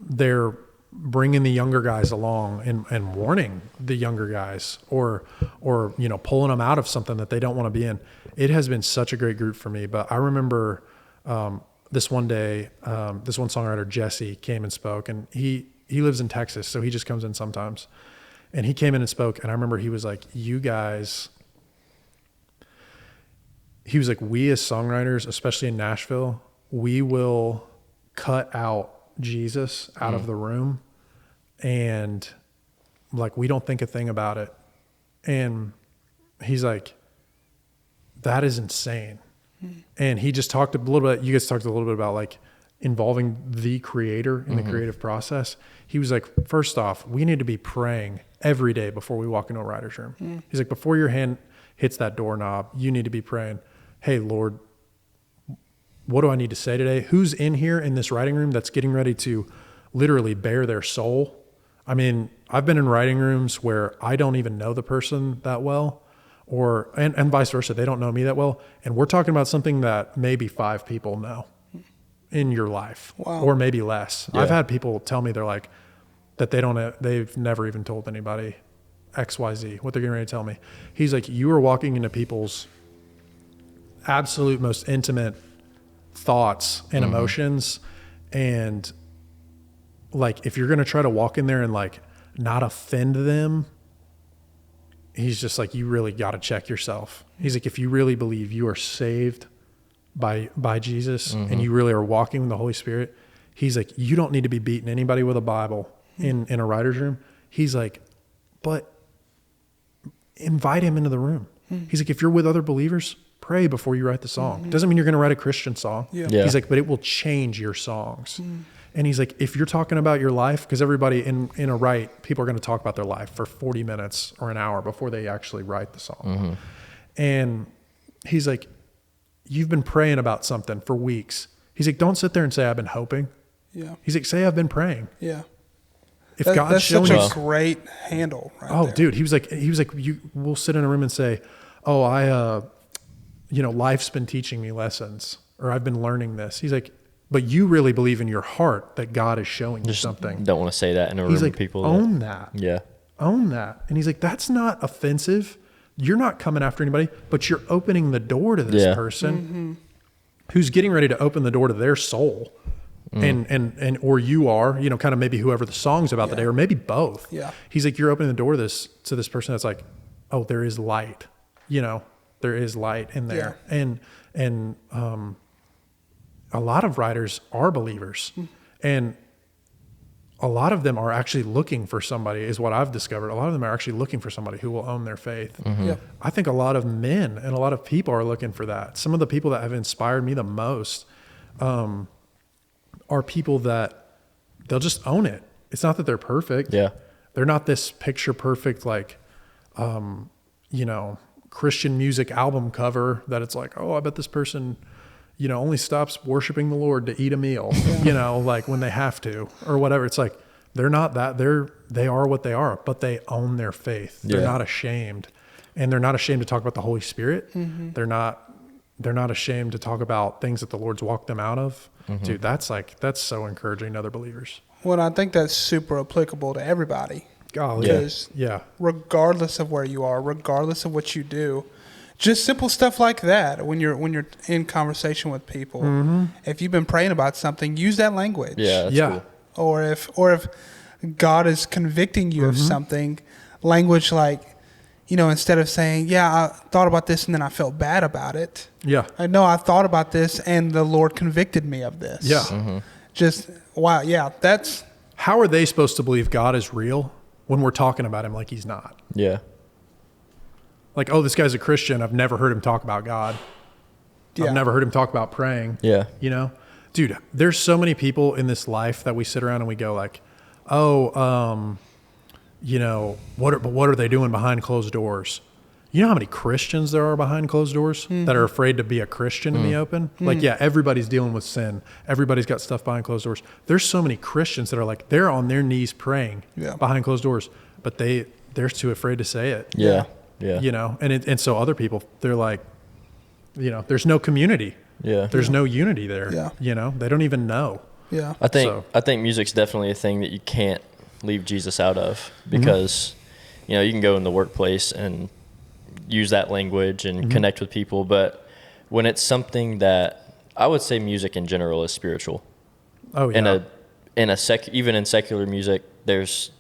they're bringing the younger guys along and warning the younger guys or pulling them out of something that they don't want to be in. It has been such a great group for me. But I remember this one day, this one songwriter, Jesse, came and spoke, and he lives in Texas, so he just comes in sometimes. And he came in and spoke, and I remember he was like, you guys, he was like, we as songwriters, especially in Nashville, we will cut out Jesus out of the room, and like, we don't think a thing about it. And he's like, that is insane. And he just talked a little bit, you guys talked a little bit about like involving the creator in the creative process. He was like, first off, we need to be praying every day before we walk into a writer's room. He's like, before your hand hits that doorknob, you need to be praying, hey, Lord, what do I need to say today? Who's in here in this writing room that's getting ready to literally bare their soul? I mean, I've been in writing rooms where I don't even know the person that well, and vice versa. They don't know me that well. And we're talking about something that maybe 5 people know in your life, or maybe less. Yeah. I've had people tell me they're like, that they've never even told anybody XYZ, what they're getting ready to tell me. He's like, you are walking into people's absolute most intimate thoughts and emotions, and like, if you're going to try to walk in there and like not offend them, he's just like, you really got to check yourself. He's like, if you really believe you are saved by Jesus and you really are walking with the Holy Spirit, he's like, you don't need to be beating anybody with a Bible in a writer's room. He's like, but invite him into the room. He's like, if you're with other believers, pray before you write the song. Doesn't mean you're going to write a Christian song. He's like, but it will change your songs. And he's like, if you're talking about your life, because everybody in a write, people are going to talk about their life for 40 minutes or an hour before they actually write the song. And he's like, you've been praying about something for weeks. He's like, don't sit there and say, I've been hoping. He's like, say, I've been praying. If God's showing you, that's such a great handle. Right there. Dude, he was like, we'll sit in a room and say, oh, life's been teaching me lessons, or I've been learning this. He's like, but you really believe in your heart that God is showing you something. Don't want to say that in a room of people. Own that. Yeah. Own that. And he's like, that's not offensive. you're not coming after anybody, but you're opening the door to this person who's getting ready to open the door to their soul. And or you are, you know, kind of maybe whoever the song's about the day, or maybe both. Yeah. He's like, you're opening the door to this person that's like, oh, there is light, you know, there is light in there. And a lot of writers are believers, and a lot of them are actually looking for somebody, is what I've discovered. A lot of them are actually looking for somebody who will own their faith. I think a lot of men and a lot of people are looking for that. Some of the people that have inspired me the most, are people that they'll just own it. It's not that they're perfect. Yeah. They're not this picture perfect, like, you know, Christian music album cover that it's like, oh, I bet this person, you know, only stops worshiping the Lord to eat a meal, you know, like when they have to or whatever. It's like, they're not that. They are what they are, but they own their faith. They're not ashamed, and they're not ashamed to talk about the Holy Spirit. They're not ashamed to talk about things that the Lord's walked them out of. Dude, that's so encouraging to other believers. Well, I think that's super applicable to everybody. Golly. Because regardless of where you are, regardless of what you do, just simple stuff like that. When you're in conversation with people, if you've been praying about something, use that language. Yeah. That's cool. Or if God is convicting you of something, language like, you know, instead of saying, yeah, I thought about this and then I felt bad about it. Yeah. I know I thought about this and the Lord convicted me of this. Yeah. Just, wow. Yeah. That's. How are they supposed to believe God is real when we're talking about him like he's not? Yeah. Like, oh, this guy's a Christian. I've never heard him talk about God. Yeah. I've never heard him talk about praying. Yeah. You know, dude, there's so many people in this life that we sit around and we go like, oh, you know, what are they doing behind closed doors? You know how many Christians there are behind closed doors that are afraid to be a Christian in the open? Like, yeah, everybody's dealing with sin. Everybody's got stuff behind closed doors. There's so many Christians that are like, they're on their knees praying behind closed doors, but they're too afraid to say it. Yeah. Yeah. You know, and so other people, they're like, you know, there's no community. Yeah. There's no unity there. Yeah. You know, they don't even know. Yeah. I think music's definitely a thing that you can't leave Jesus out of, because, you know, you can go in the workplace and use that language and connect with people. But when it's something that I would say music in general is spiritual. Oh, yeah. Even in secular music, there's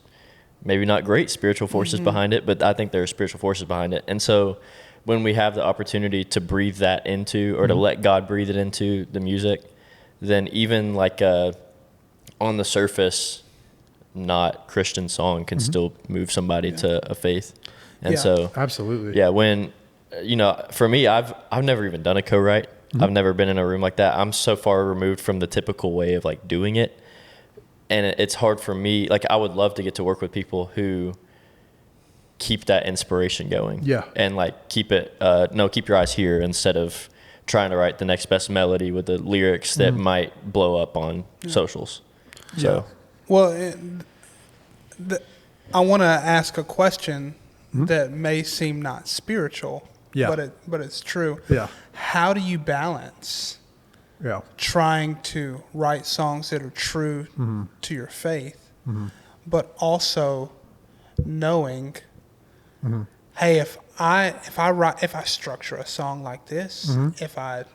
maybe not great spiritual forces behind it, but I think there are spiritual forces behind it. And so when we have the opportunity to breathe that into, or to let God breathe it into the music, then even like on the surface, not Christian song can still move somebody to a faith. And so absolutely. Yeah. When, you know, for me, I've never even done a co-write. I've never been in a room like that. I'm so far removed from the typical way of like doing it. And it's hard for me. Like, I would love to get to work with people who keep that inspiration going. Yeah. And like keep your eyes here, instead of trying to write the next best melody with the lyrics that might blow up on socials. So, well, I want to ask a question that may seem not spiritual, but it's true. Yeah. How do you balance trying to write songs that are true to your faith, but also knowing, hey, if I structure a song like this, if I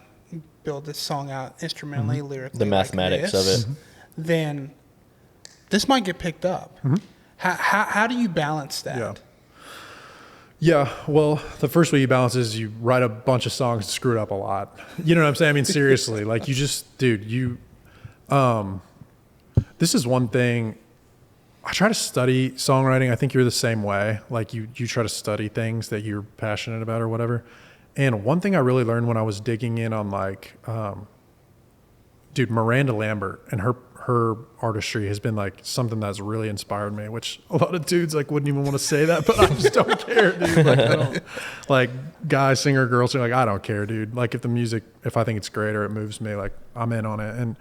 build this song out instrumentally, lyrically, the mathematics like this, of it, then this might get picked up. How do you balance that? Yeah, well, the first way you balance is you write a bunch of songs and screw it up a lot. You know what I'm saying? I mean, seriously, like, you just, dude, this is one thing. I try to study songwriting. I think you're the same way. Like, you try to study things that you're passionate about or whatever. And one thing I really learned when I was digging in on, like, Miranda Lambert and her artistry has been like something that's really inspired me, which a lot of dudes like wouldn't even want to say that, but I just don't care, dude. Like, I don't, like, guy singer, girl singer, like, I don't care, dude. Like, if I think it's great or it moves me, like, I'm in on it. And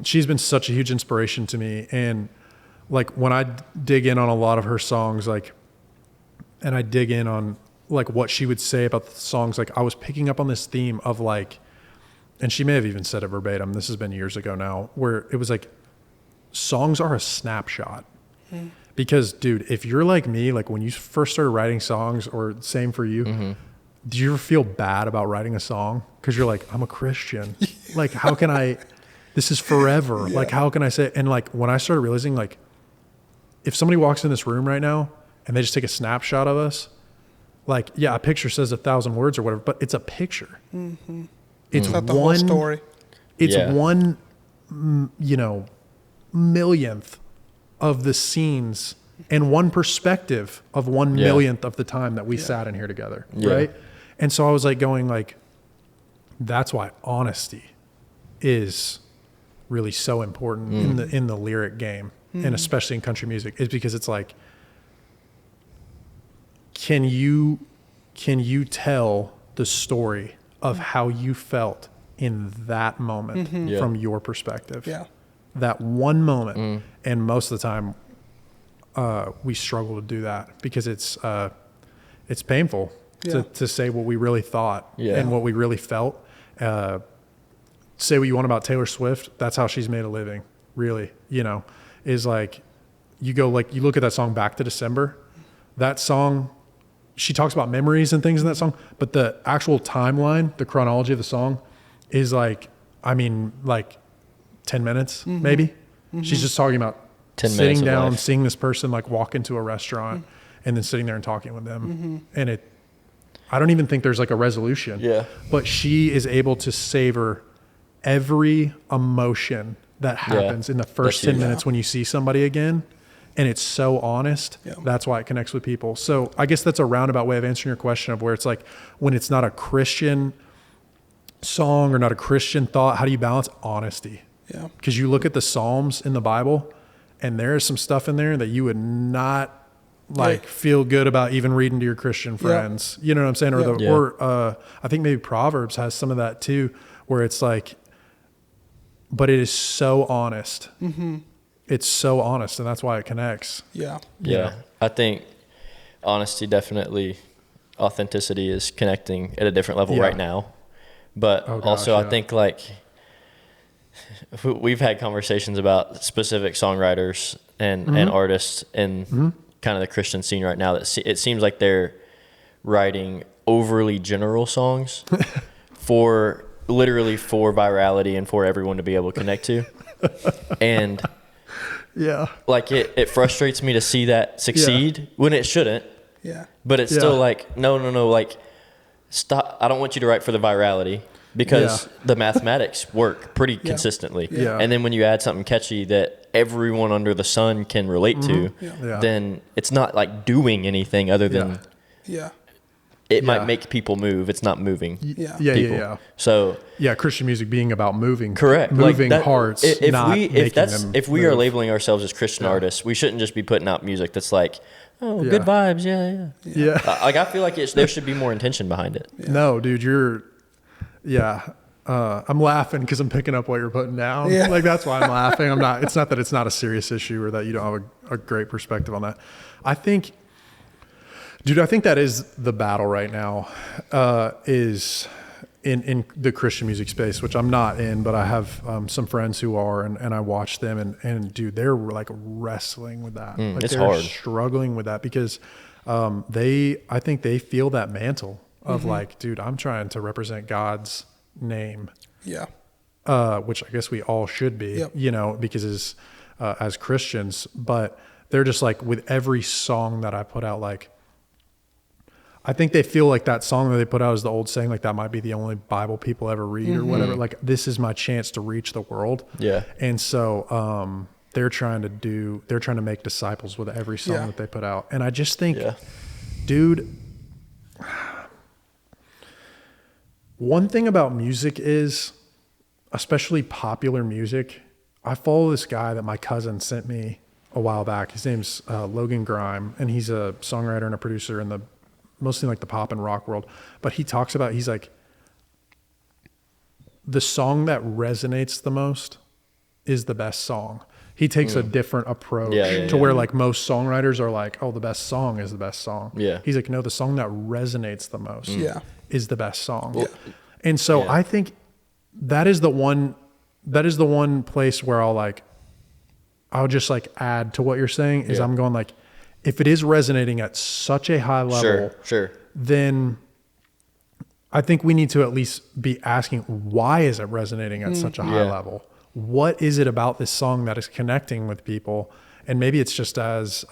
she's been such a huge inspiration to me. And like, when I dig in on a lot of her songs, like, and I dig in on like what she would say about the songs, like, I was picking up on this theme of like, and she may have even said it verbatim, this has been years ago now, where it was like, songs are a snapshot. Because, dude, if you're like me, like when you first started writing songs, or same for you, do you ever feel bad about writing a song? Because you're like, I'm a Christian. Like, how can I, this is forever. Yeah. Like, how can I say, and like when I started realizing, like, if somebody walks in this room right now and they just take a snapshot of us, like, yeah, a picture says 1,000 words or whatever, but it's a picture. It's not the whole story. It's one, millionth of the scenes and one perspective of 1 millionth of the time that we sat in here together. Right. And so I was like going like, that's why honesty is really so important in the lyric game, and especially in country music, is because it's like, can you tell the story of how you felt in that moment from your perspective? Yeah. That one moment. And most of the time, we struggle to do that because it's painful to say what we really thought and what we really felt. Say what you want about Taylor Swift. That's how she's made a living, really, is like, you look at that song Back to December, that song, she talks about memories and things in that song, but the actual timeline, the chronology of the song is like 10 minutes, maybe. She's just talking about 10 sitting down, life. seeing this person like walk into a restaurant and then sitting there and talking with them. And I don't even think there's like a resolution. Yeah. But she is able to savor every emotion that happens in the first 10 minutes when you see somebody again. And it's so honest. Yeah. That's why it connects with people. So I guess that's a roundabout way of answering your question of where it's like, when it's not a Christian song or not a Christian thought, how do you balance honesty? Yeah. Because you look at the Psalms in the Bible, and there is some stuff in there that you would not feel good about even reading to your Christian friends. You know what I'm saying? Or I think maybe Proverbs has some of that too, where it's like, but it is so honest. It's so honest, and that's why it connects. Yeah. I think honesty, definitely, authenticity is connecting at a different level right now. But I think like we've had conversations about specific songwriters and artists in kind of the Christian scene right now that it seems like they're writing overly general songs for virality and for everyone to be able to connect to. And like it frustrates me to see that succeed when it shouldn't. Yeah. But it's still like, no, like, stop. I don't want you to write for the virality, because the mathematics work pretty consistently. Yeah. And then when you add something catchy that everyone under the sun can relate to, then it's not like doing anything other than it might make people move. It's not moving people. So Christian music being about moving. Correct. Moving hearts. If we are labeling ourselves as Christian artists, we shouldn't just be putting out music that's like, oh, good vibes. Yeah. Like, I feel like there should be more intention behind it. No, dude, I'm laughing because I'm picking up what you're putting down. Like, that's why I'm laughing. It's not that it's not a serious issue or that you don't have a great perspective on that. I think that is the battle right now, is in the Christian music space, which I'm not in, but I have some friends who are, and I watch them, and dude, they're like wrestling with that. Like, it's they're hard. Struggling with that because I think they feel that mantle of like, dude, I'm trying to represent God's name. Yeah. Which I guess we all should be, because as Christians, but they're just like, with every song that I put out, like, I think they feel like that song that they put out is the old saying, like, that might be the only Bible people ever read or whatever. Like, this is my chance to reach the world. Yeah. And so, they're trying to make disciples with every song that they put out. And I just think, dude, one thing about music is, especially popular music, I follow this guy that my cousin sent me a while back. His name's Logan Jarvis, and he's a songwriter and a producer in mostly like the pop and rock world. But he talks about, he's like, the song that resonates the most is the best song. He takes a different approach to where like most songwriters are like, oh, the best song is the best song. Yeah. He's like, no, the song that resonates the most is the best song. Well, and so I think that is the one place where I'll like, I'll just like add to what you're saying is Yeah. I'm going like, if it is resonating at such a high level, Sure. then I think we need to at least be asking, why is it resonating at such a high level? What is it about this song that is connecting with people? And maybe it's just as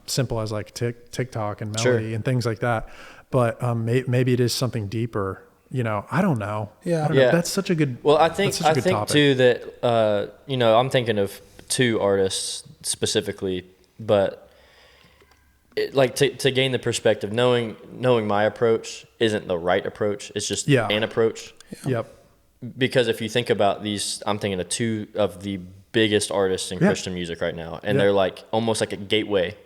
simple as like TikTok and melody and things like that. But maybe it is something deeper. You know, I don't know. Yeah. I don't know. That's such a good. Well, I think topic. too that you know, I'm thinking of 2 artists specifically, but like to gain the perspective, knowing my approach isn't the right approach. It's just an approach. Yep. Because if you think about these, I'm thinking of 2 of the biggest artists in Christian music right now, and they're like almost like a gateway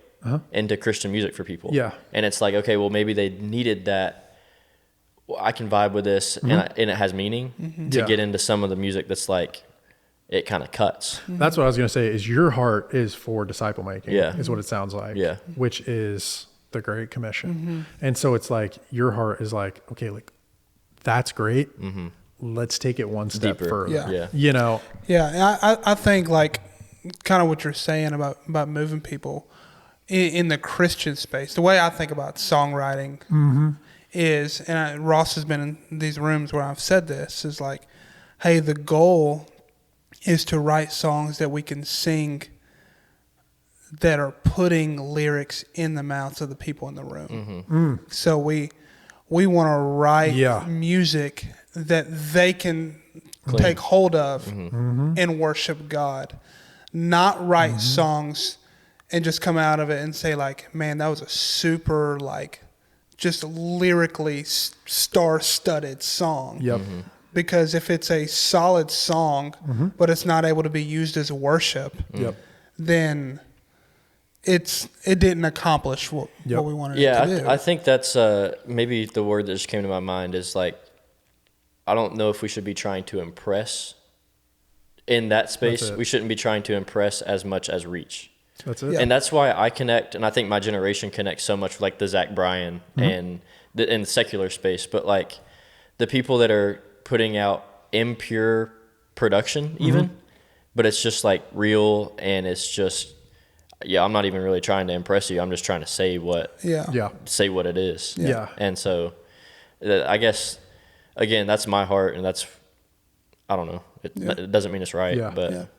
into Christian music for people. Yeah. And it's like, okay, well, maybe they needed that. Well, I can vibe with this, and it has meaning to get into some of the music that's like, it kind of cuts. That's what I was going to say is your heart is for disciple making is what it sounds like, which is the Great Commission. And so it's like your heart is like, okay, like that's great. Let's take it one step further. You know? Yeah. I think like kind of what you're saying about moving people in the Christian space, the way I think about songwriting is, and Ross has been in these rooms where I've said this, is like, hey, the goal is to write songs that we can sing that are putting lyrics in the mouths of the people in the room. So we want to write music that they can take hold of and worship God, not write songs and just come out of it and say like, man, that was a super like just lyrically star-studded song. Because if it's a solid song, but it's not able to be used as worship, then it didn't accomplish what we wanted it to do. I think that's maybe the word that just came to my mind is like, I don't know if we should be trying to impress in that space. We shouldn't be trying to impress as much as reach. That's it. And that's why I connect, and I think my generation connects so much with like the Zach Bryan and in the secular space, but like the people that are putting out impure production even, but it's just like real, and it's just, I'm not even really trying to impress you. I'm just trying to say what it is. And so I guess, again, that's my heart, and that's, I don't know. It doesn't mean it's right, but.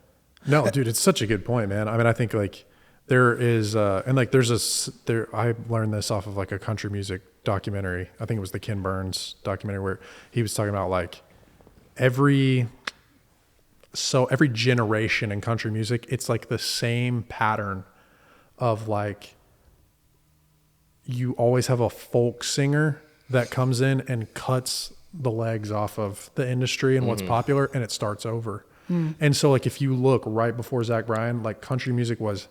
No, dude, it's such a good point, man. I mean, I think like there is, and like I learned this off of like a country music documentary. I think it was the Ken Burns documentary where he was talking about like every generation in country music, it's like the same pattern of like, you always have a folk singer that comes in and cuts the legs off of the industry and what's popular, and it starts over. And so like if you look right before Zach Bryan, like country music was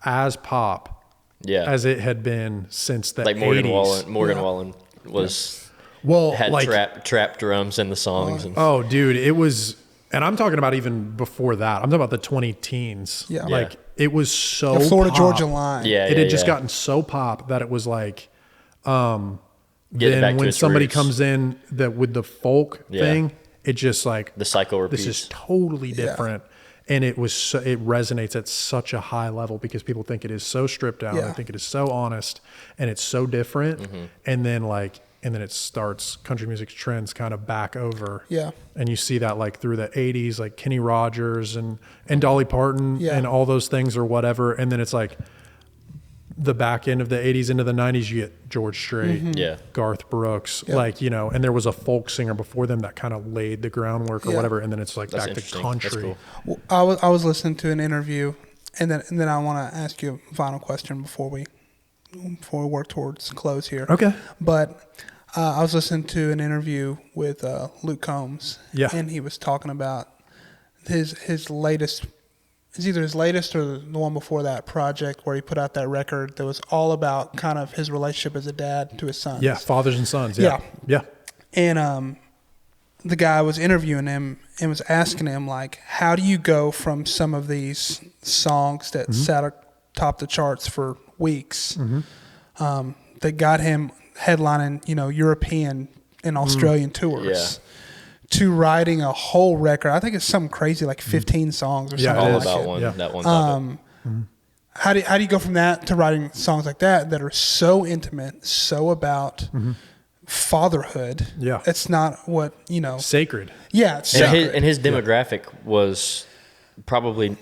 as pop as it had been since the 80s. Morgan Wallen was had like trap drums in the songs. Oh, dude, it was, and I'm talking about even before that. I'm talking about the 2010s. Like it was so the Florida pop. Georgia line. It had just gotten so pop that it was like, then when somebody comes in with the folk thing, it just like the cycle repeats. This is totally different. And it resonates at such a high level because people think it is so stripped down. I think it is so honest, and it's so different. And then it starts, country music trends kind of back over. And you see that like through the 80s, like Kenny Rogers and Dolly Parton and all those things or whatever. And then it's like the back end of the 80s into the 90s, you get George Strait, Garth Brooks, like, you know, and there was a folk singer before them that kind of laid the groundwork or whatever. And then it's like back to country. Cool. Well, I was listening to an interview, and then I want to ask you a final question before we work towards close here. Okay. But I was listening to an interview with Luke Combs, and he was talking about his latest. It's either his latest or the one before that project where he put out that record that was all about kind of his relationship as a dad to his sons. Yeah, fathers and sons. Yeah. And the guy was interviewing him and was asking him, like, how do you go from some of these songs that sat atop the charts for weeks that got him headlining, you know, European and Australian tours to writing a whole record. I think it's something crazy like 15 songs or something All like about it. one. Yeah. That one topic. How do you go from that to writing songs like that are so intimate, so about fatherhood? Yeah. It's not what, Sacred. Yeah, it's And sacred. his demographic was probably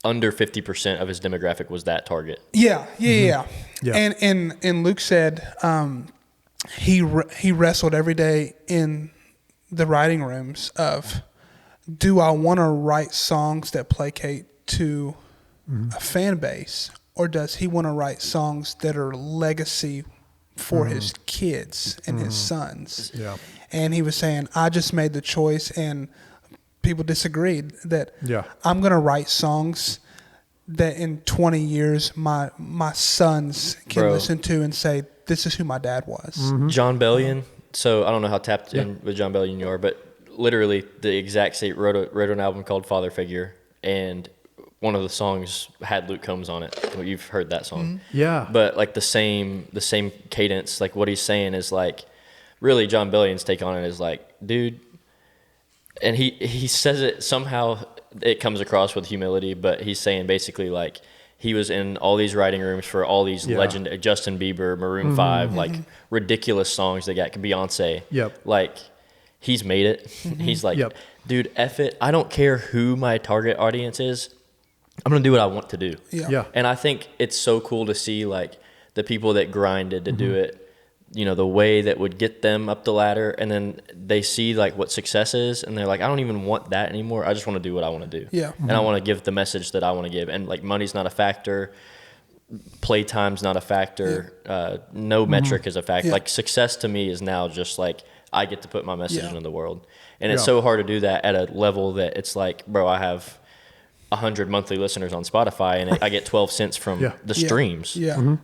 under 50% of his demographic was that target. Yeah. Yeah. And Luke said he wrestled every day in the writing rooms of, do I want to write songs that placate to a fan base, or does he want to write songs that are legacy for his kids and his sons? Yeah. And he was saying, I just made the choice, and people disagreed, that Yeah. I'm going to write songs that in 20 years my sons can Bro. listen to and say, this is who my dad was. John Bellion. So I don't know how tapped in with John Bellion you are, but literally the exact same wrote an album called Father Figure, and one of the songs had Luke Combs on it. You've heard that song. Yeah. But like the same cadence, like what he's saying is like, really John Bellion's take on it is like, dude, and he says it somehow, it comes across with humility, but he's saying basically like he was in all these writing rooms for all these legend, Justin Bieber, Maroon 5, like ridiculous songs they got, Beyonce. Yep. Like he's made it. He's like, Yep. dude, F it. I don't care who my target audience is. I'm going to do what I want to do. Yeah. And I think it's so cool to see like the people that grinded to do it, the way that would get them up the ladder, and then they see like what success is, and they're like, I don't even want that anymore. I just want to do what I want to do. Yeah. And I want to give the message that I want to give. And like money's not a factor. Playtime's not a factor. No metric is a factor. Yeah. Like success to me is now just like, I get to put my message into the world. And it's Yeah. so hard to do that at a level that it's like, bro, I have 100 monthly listeners on Spotify, and I get 12 cents from Yeah. the streams. Yeah.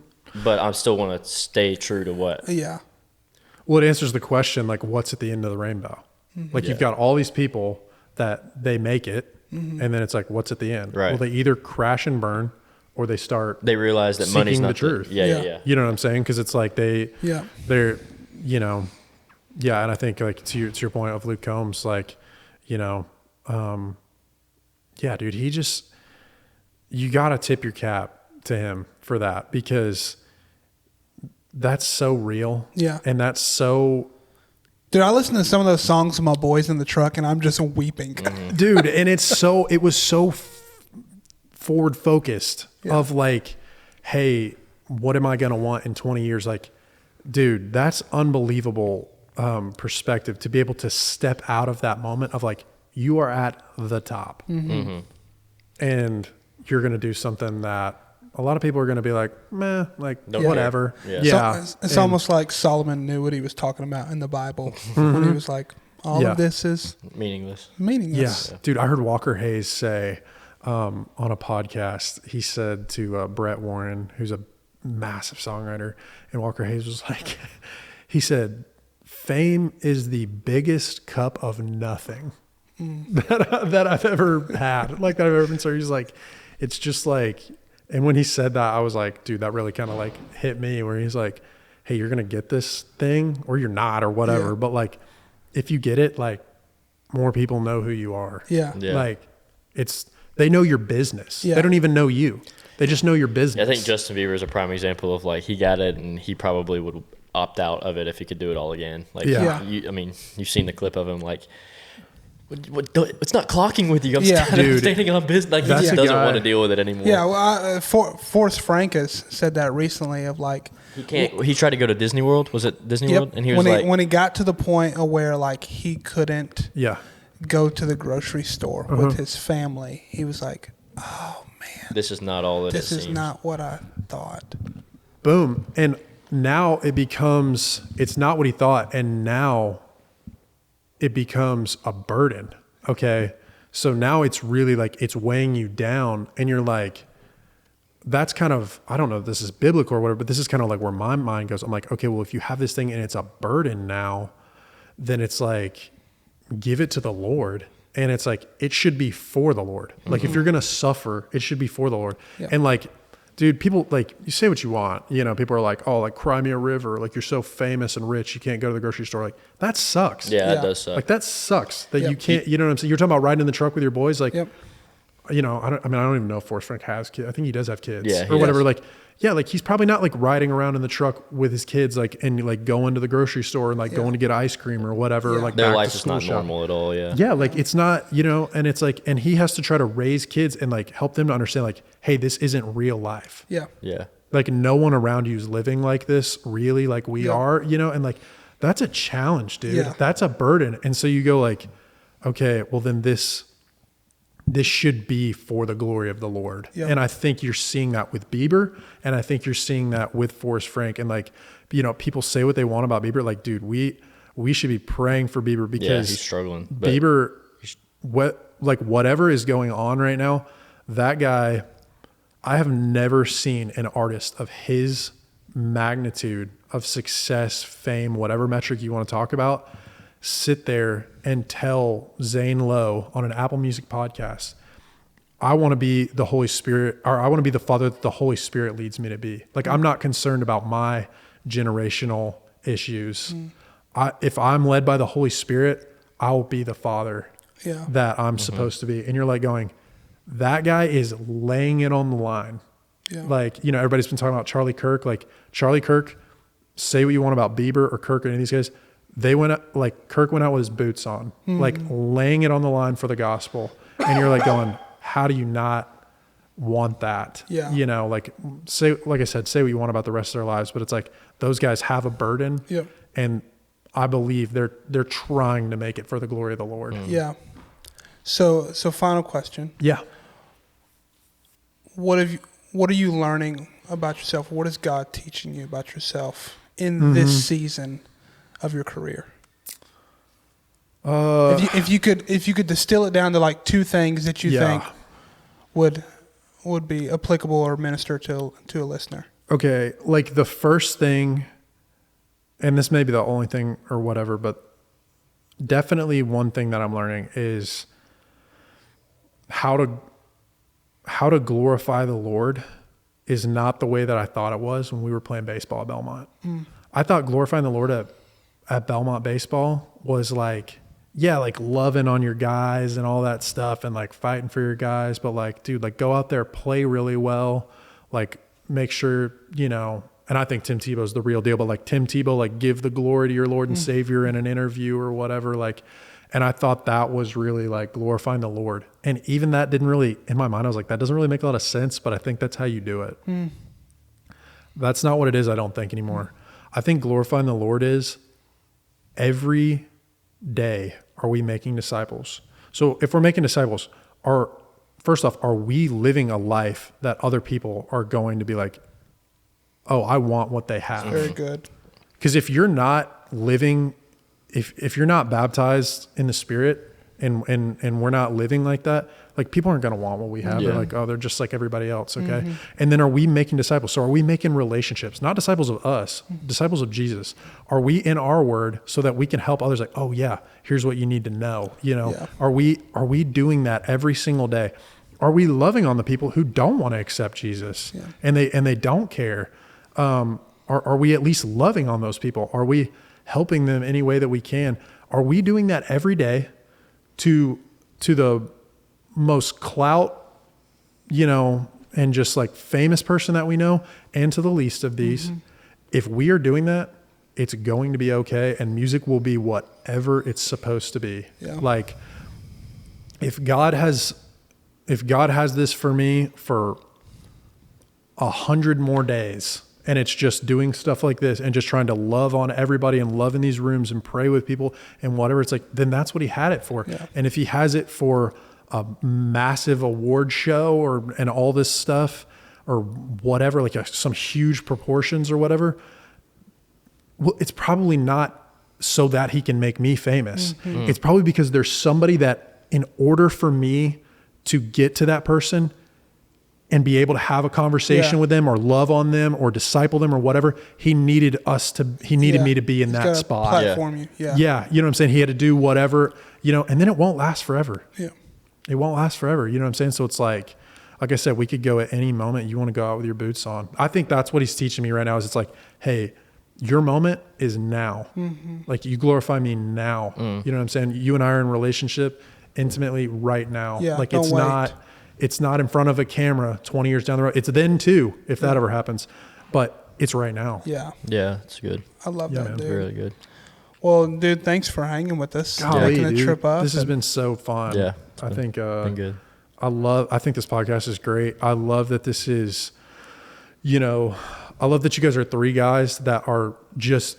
But I still want to stay true to what. Yeah. Well, it answers the question, like, what's at the end of the rainbow? Like, you've got all these people that they make it, and then it's like, what's at the end? Right. Well, they either crash and burn, or they start They realize that money's seeking not the truth. Yeah. You know what I'm saying? Because it's like they're, Yeah. yeah. And I think like to your point of Luke Combs, like, yeah, dude, you got to tip your cap to him for that, because that's so real. Yeah. And that's so, Dude, I listen to some of those songs with my boys in the truck, and I'm just weeping. dude, and it was so forward focused of like, hey, what am I going to want in 20 years? Like, dude, that's unbelievable perspective to be able to step out of that moment of like, you are at the top and you're going to do something that a lot of people are going to be like, meh, like whatever. Yeah. Yeah. So it's almost like Solomon knew what he was talking about in the Bible when he was like, all Yeah. of this is Meaningless. meaningless. Yeah. Dude, I heard Walker Hayes say on a podcast, he said to Brett Warren, who's a massive songwriter, and Walker Hayes was like, he said, fame is the biggest cup of nothing that I've ever had, like that I've ever been served. He's like, it's just like, and when he said that, I was like, dude, that really kind of like hit me, where he's like, hey, you're going to get this thing or you're not or whatever. Yeah. But like, if you get it, like more people know who you are. Yeah. Yeah. Like they know your business. Yeah. They don't even know you. They just know your business. I think Justin Bieber is a prime example of like, he got it and he probably would opt out of it if he could do it all again. Like, Yeah. you've seen the clip of him like, it's not clocking with you. I'm Yeah. Dude, standing on business. Like, he that's just a doesn't guy- want to deal with it anymore. Yeah, well, Forrest Frank has said that recently of like He can't. He tried to go to Disney World. Was it Disney World? And he was when he got to the point of where like he couldn't yeah. go to the grocery store with his family, he was like, oh man, this is not all that this it is seems. not what I thought. Boom. And now it's not what he thought. And now it becomes a burden. Okay. So now it's really like, it's weighing you down, and you're like, that's kind of, I don't know if this is biblical or whatever, but this is kind of like where my mind goes. I'm like, okay, well, if you have this thing and it's a burden now, then it's like, give it to the Lord. And it's like, it should be for the Lord. Like if you're going to suffer, it should be for the Lord. Yeah. And like, dude, people like, you say what you want, you know, people are like, oh, like cry me a river. Like you're so famous and rich. You can't go to the grocery store. Like that sucks. Yeah, it does suck. Like that sucks that you can't, you know what I'm saying? You're talking about riding in the truck with your boys. Like, you know, I don't even know if Forrest Frank has kids. I think he does have kids or whatever. Like, yeah, like he's probably not like riding around in the truck with his kids, like, and like going to the grocery store and like going to get ice cream or whatever. Like their back life to is school not normal at all. Yeah. Yeah. Like it's not, you know, and it's like, and he has to try to raise kids and like help them to understand like, hey, this isn't real life. Yeah. Yeah. Like no one around you is living like this really, like we are, you know, and like, that's a challenge, dude. Yeah. That's a burden. And so you go like, okay, well then this should be for the glory of the Lord. Yep. And I think you're seeing that with Bieber. And I think you're seeing that with Forrest Frank. And like, you know, people say what they want about Bieber. Like, dude, we should be praying for Bieber because he's struggling. Bieber, whatever is going on right now, that guy, I have never seen an artist of his magnitude of success, fame, whatever metric you want to talk about, sit there and tell Zane Lowe on an Apple Music podcast, I want to be the Holy Spirit, or I want to be the father that the Holy Spirit leads me to be. Like, I'm not concerned about my generational issues. If I'm led by the Holy Spirit, I'll be the father that I'm supposed to be. And you're like going, that guy is laying it on the line. Yeah. Like, you know, everybody's been talking about Charlie Kirk. Like Charlie Kirk, say what you want about Bieber or Kirk or any of these guys. They went out, like Kirk went out with his boots on, like laying it on the line for the gospel. And you're like going, how do you not want that? Yeah. You know, like like I said, say what you want about the rest of their lives, but it's like those guys have a burden. Yeah. And I believe they're trying to make it for the glory of the Lord. Yeah. So final question. Yeah. What are you learning about yourself? What is God teaching you about yourself in this season of your career? If you could distill it down to like two things that you think would be applicable or minister to a listener. Okay, like the first thing, and this may be the only thing or whatever, but definitely one thing that I'm learning is how to glorify the Lord is not the way that I thought it was when we were playing baseball at Belmont. I thought glorifying the Lord at Belmont baseball was like, like loving on your guys and all that stuff and like fighting for your guys. But like, dude, like go out there, play really well, like make sure, you know, and I think Tim Tebow's the real deal, but like Tim Tebow, like give the glory to your Lord and Savior in an interview or whatever. Like, and I thought that was really like glorifying the Lord. And even that didn't really, in my mind, I was like, that doesn't really make a lot of sense, but I think that's how you do it. That's not what it is, I don't think anymore. I think glorifying the Lord is every day are we making disciples. So if we're making disciples, first off, are we living a life that other people are going to be like, oh, I want what they have? Very good. Because if you're not living, if you're not baptized in the Spirit and we're not living like that, like people aren't going to want what we have. They're like, oh, they're just like everybody else. Okay. And then are we making disciples? So are we making relationships, not disciples of us, disciples of Jesus? Are we in our word so that we can help others? Like, oh yeah, here's what you need to know. You know, are we doing that every single day? Are we loving on the people who don't want to accept Jesus and they don't care? Are we at least loving on those people? Are we helping them any way that we can? Are we doing that every day to the most clout, you know, and just like famous person that we know, and to the least of these? If we are doing that, it's going to be okay. And music will be whatever it's supposed to be. Like if God has this for me for 100 more days, and it's just doing stuff like this and just trying to love on everybody and love in these rooms and pray with people and whatever, it's like, then that's what he had it for. And if he has it for a massive award show and all this stuff or whatever, like some huge proportions or whatever, well, it's probably not so that he can make me famous. It's probably because there's somebody that in order for me to get to that person and be able to have a conversation with them or love on them or disciple them or whatever, he needed me to be in that spot. Platform you. You know what I'm saying? He had to do whatever, you know, and then it won't last forever. It won't last forever. You know what I'm saying? So it's like, like I said, we could go at any moment. You want to go out with your boots on. I think that's what he's teaching me right now is it's like, hey, your moment is now. Like you glorify me now. You know what I'm saying? You and I are in relationship intimately right now. Yeah, like don't wait. it's not in front of a camera 20 years down the road. It's then too, if that ever happens, but it's right now. Yeah. Yeah, it's good. I love that, man. dude. Really good. Well, dude, thanks for hanging with us. Golly, Making the dude, trip up. this has been so fun. Yeah, I think, been good. I think this podcast is great. I love that this is, I love that you guys are three guys that are just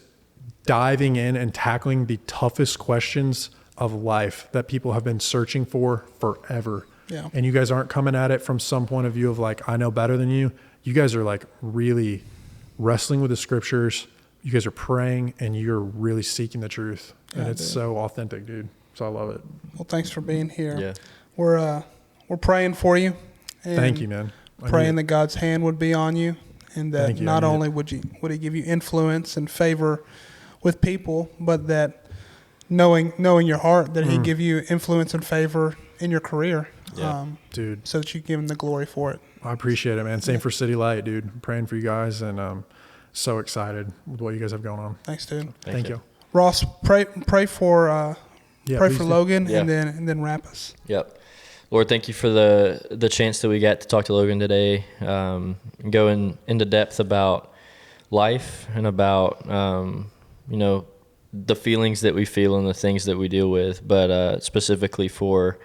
diving in and tackling the toughest questions of life that people have been searching for forever. Yeah. And you guys aren't coming at it from some point of view of like, I know better than you. You guys are like really wrestling with the scriptures. You guys are praying and you're really seeking the truth. And it's so authentic, dude. So I love it. Well, thanks for being here. Yeah. We're praying for you. And Thank you, man. Praying that God's hand would be on you, and that not only would He give you influence and favor with people, but that knowing your heart, that He'd give you influence and favor in your career. Yeah. Dude. So that you give Him the glory for it. I appreciate it, man. Same for City Light, dude. I'm praying for you guys and so excited with what you guys have going on. Thanks, dude. Thank you. Ross, pray for Logan, Yeah. and then wrap us. Yep. Lord, thank you for the chance that we got to talk to Logan today, going into depth about life and about, the feelings that we feel and the things that we deal with, but specifically for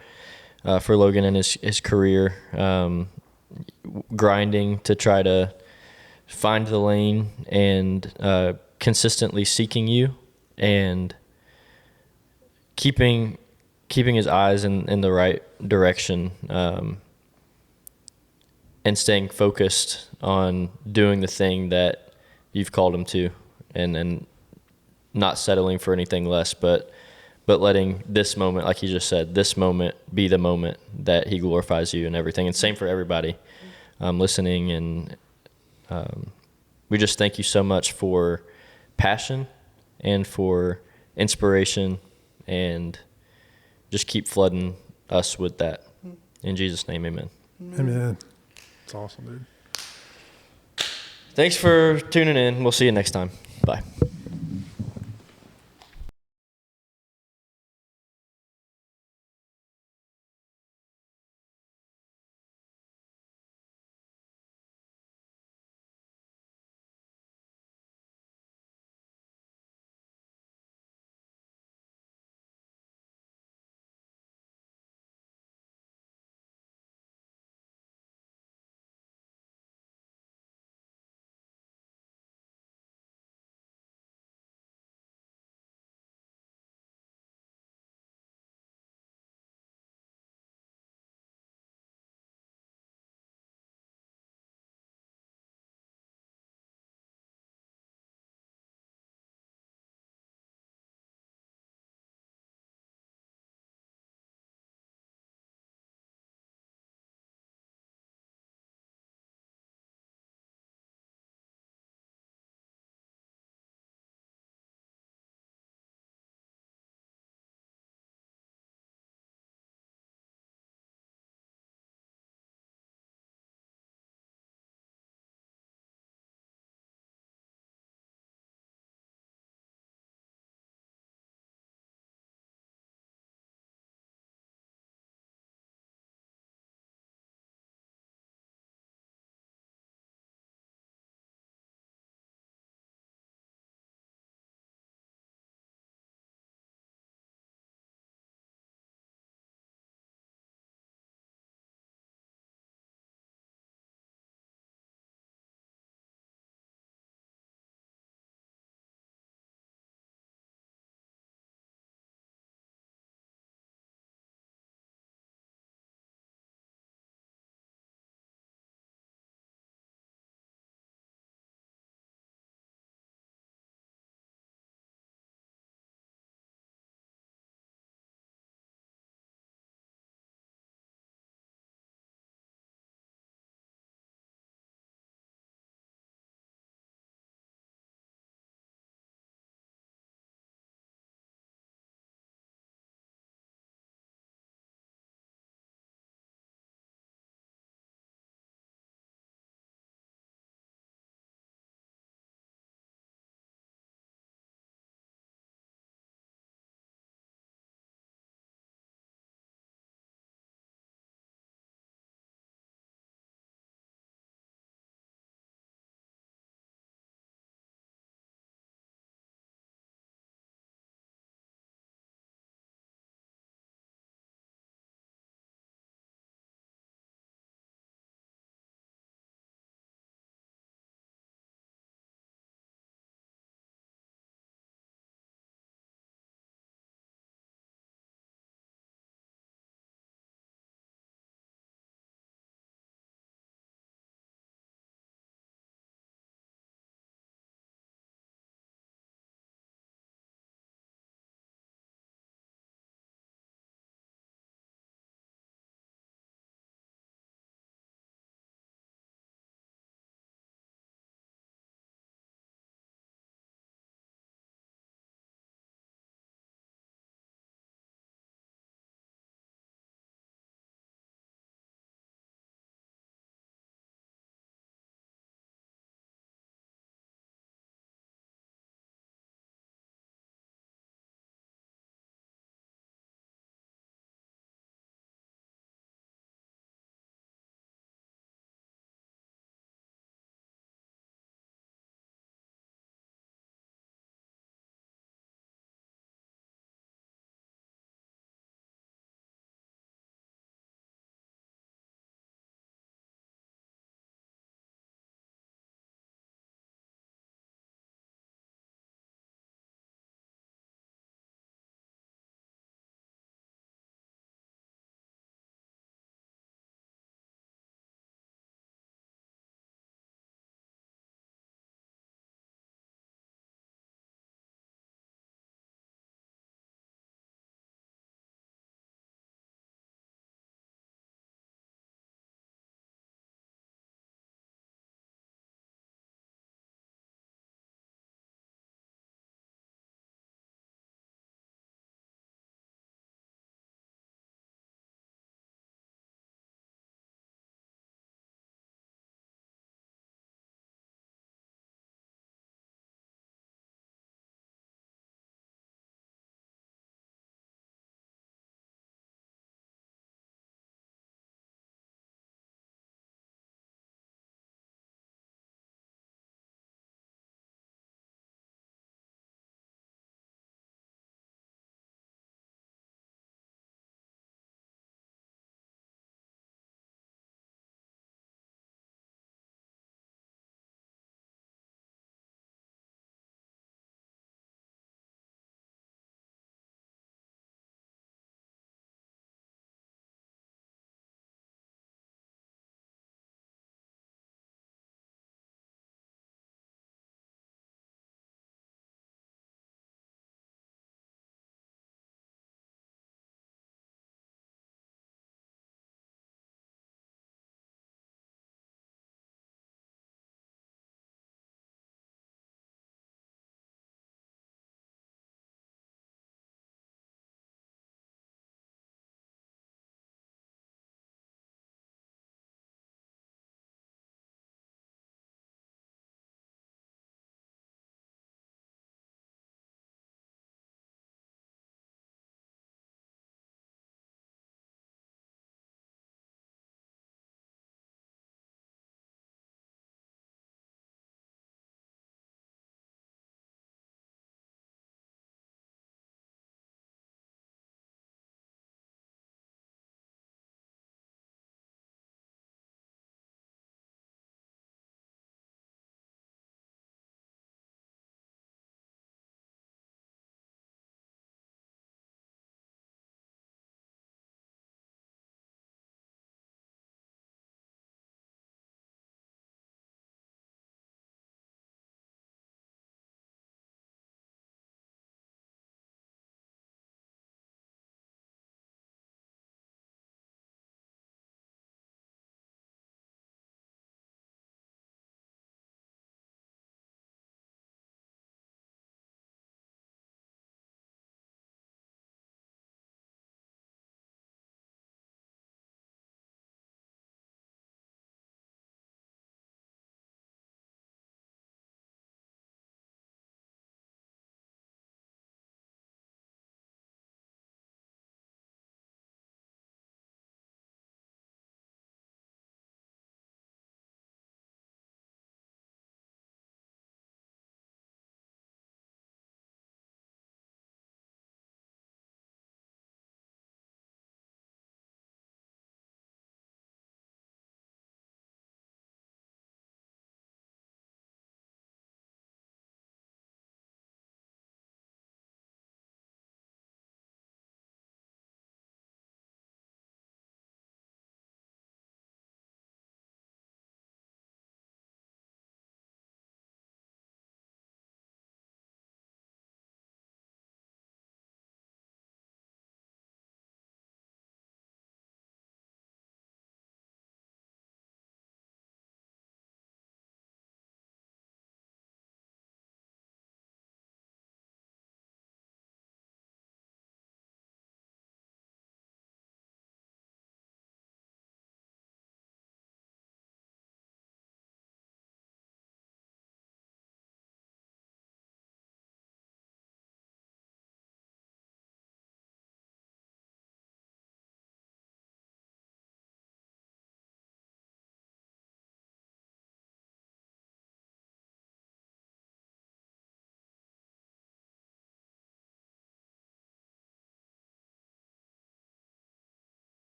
Logan and his career, grinding to try to find the lane and consistently seeking you and keeping his eyes in the right direction, and staying focused on doing the thing that you've called him to, and not settling for anything less, but letting this moment, like he just said, this moment be the moment that he glorifies you and everything. And same for everybody listening. And we just thank you so much for passion and for inspiration, and just keep flooding us with that. In Jesus' name, amen. Amen. It's awesome, dude. Thanks for tuning in. We'll see you next time. Bye.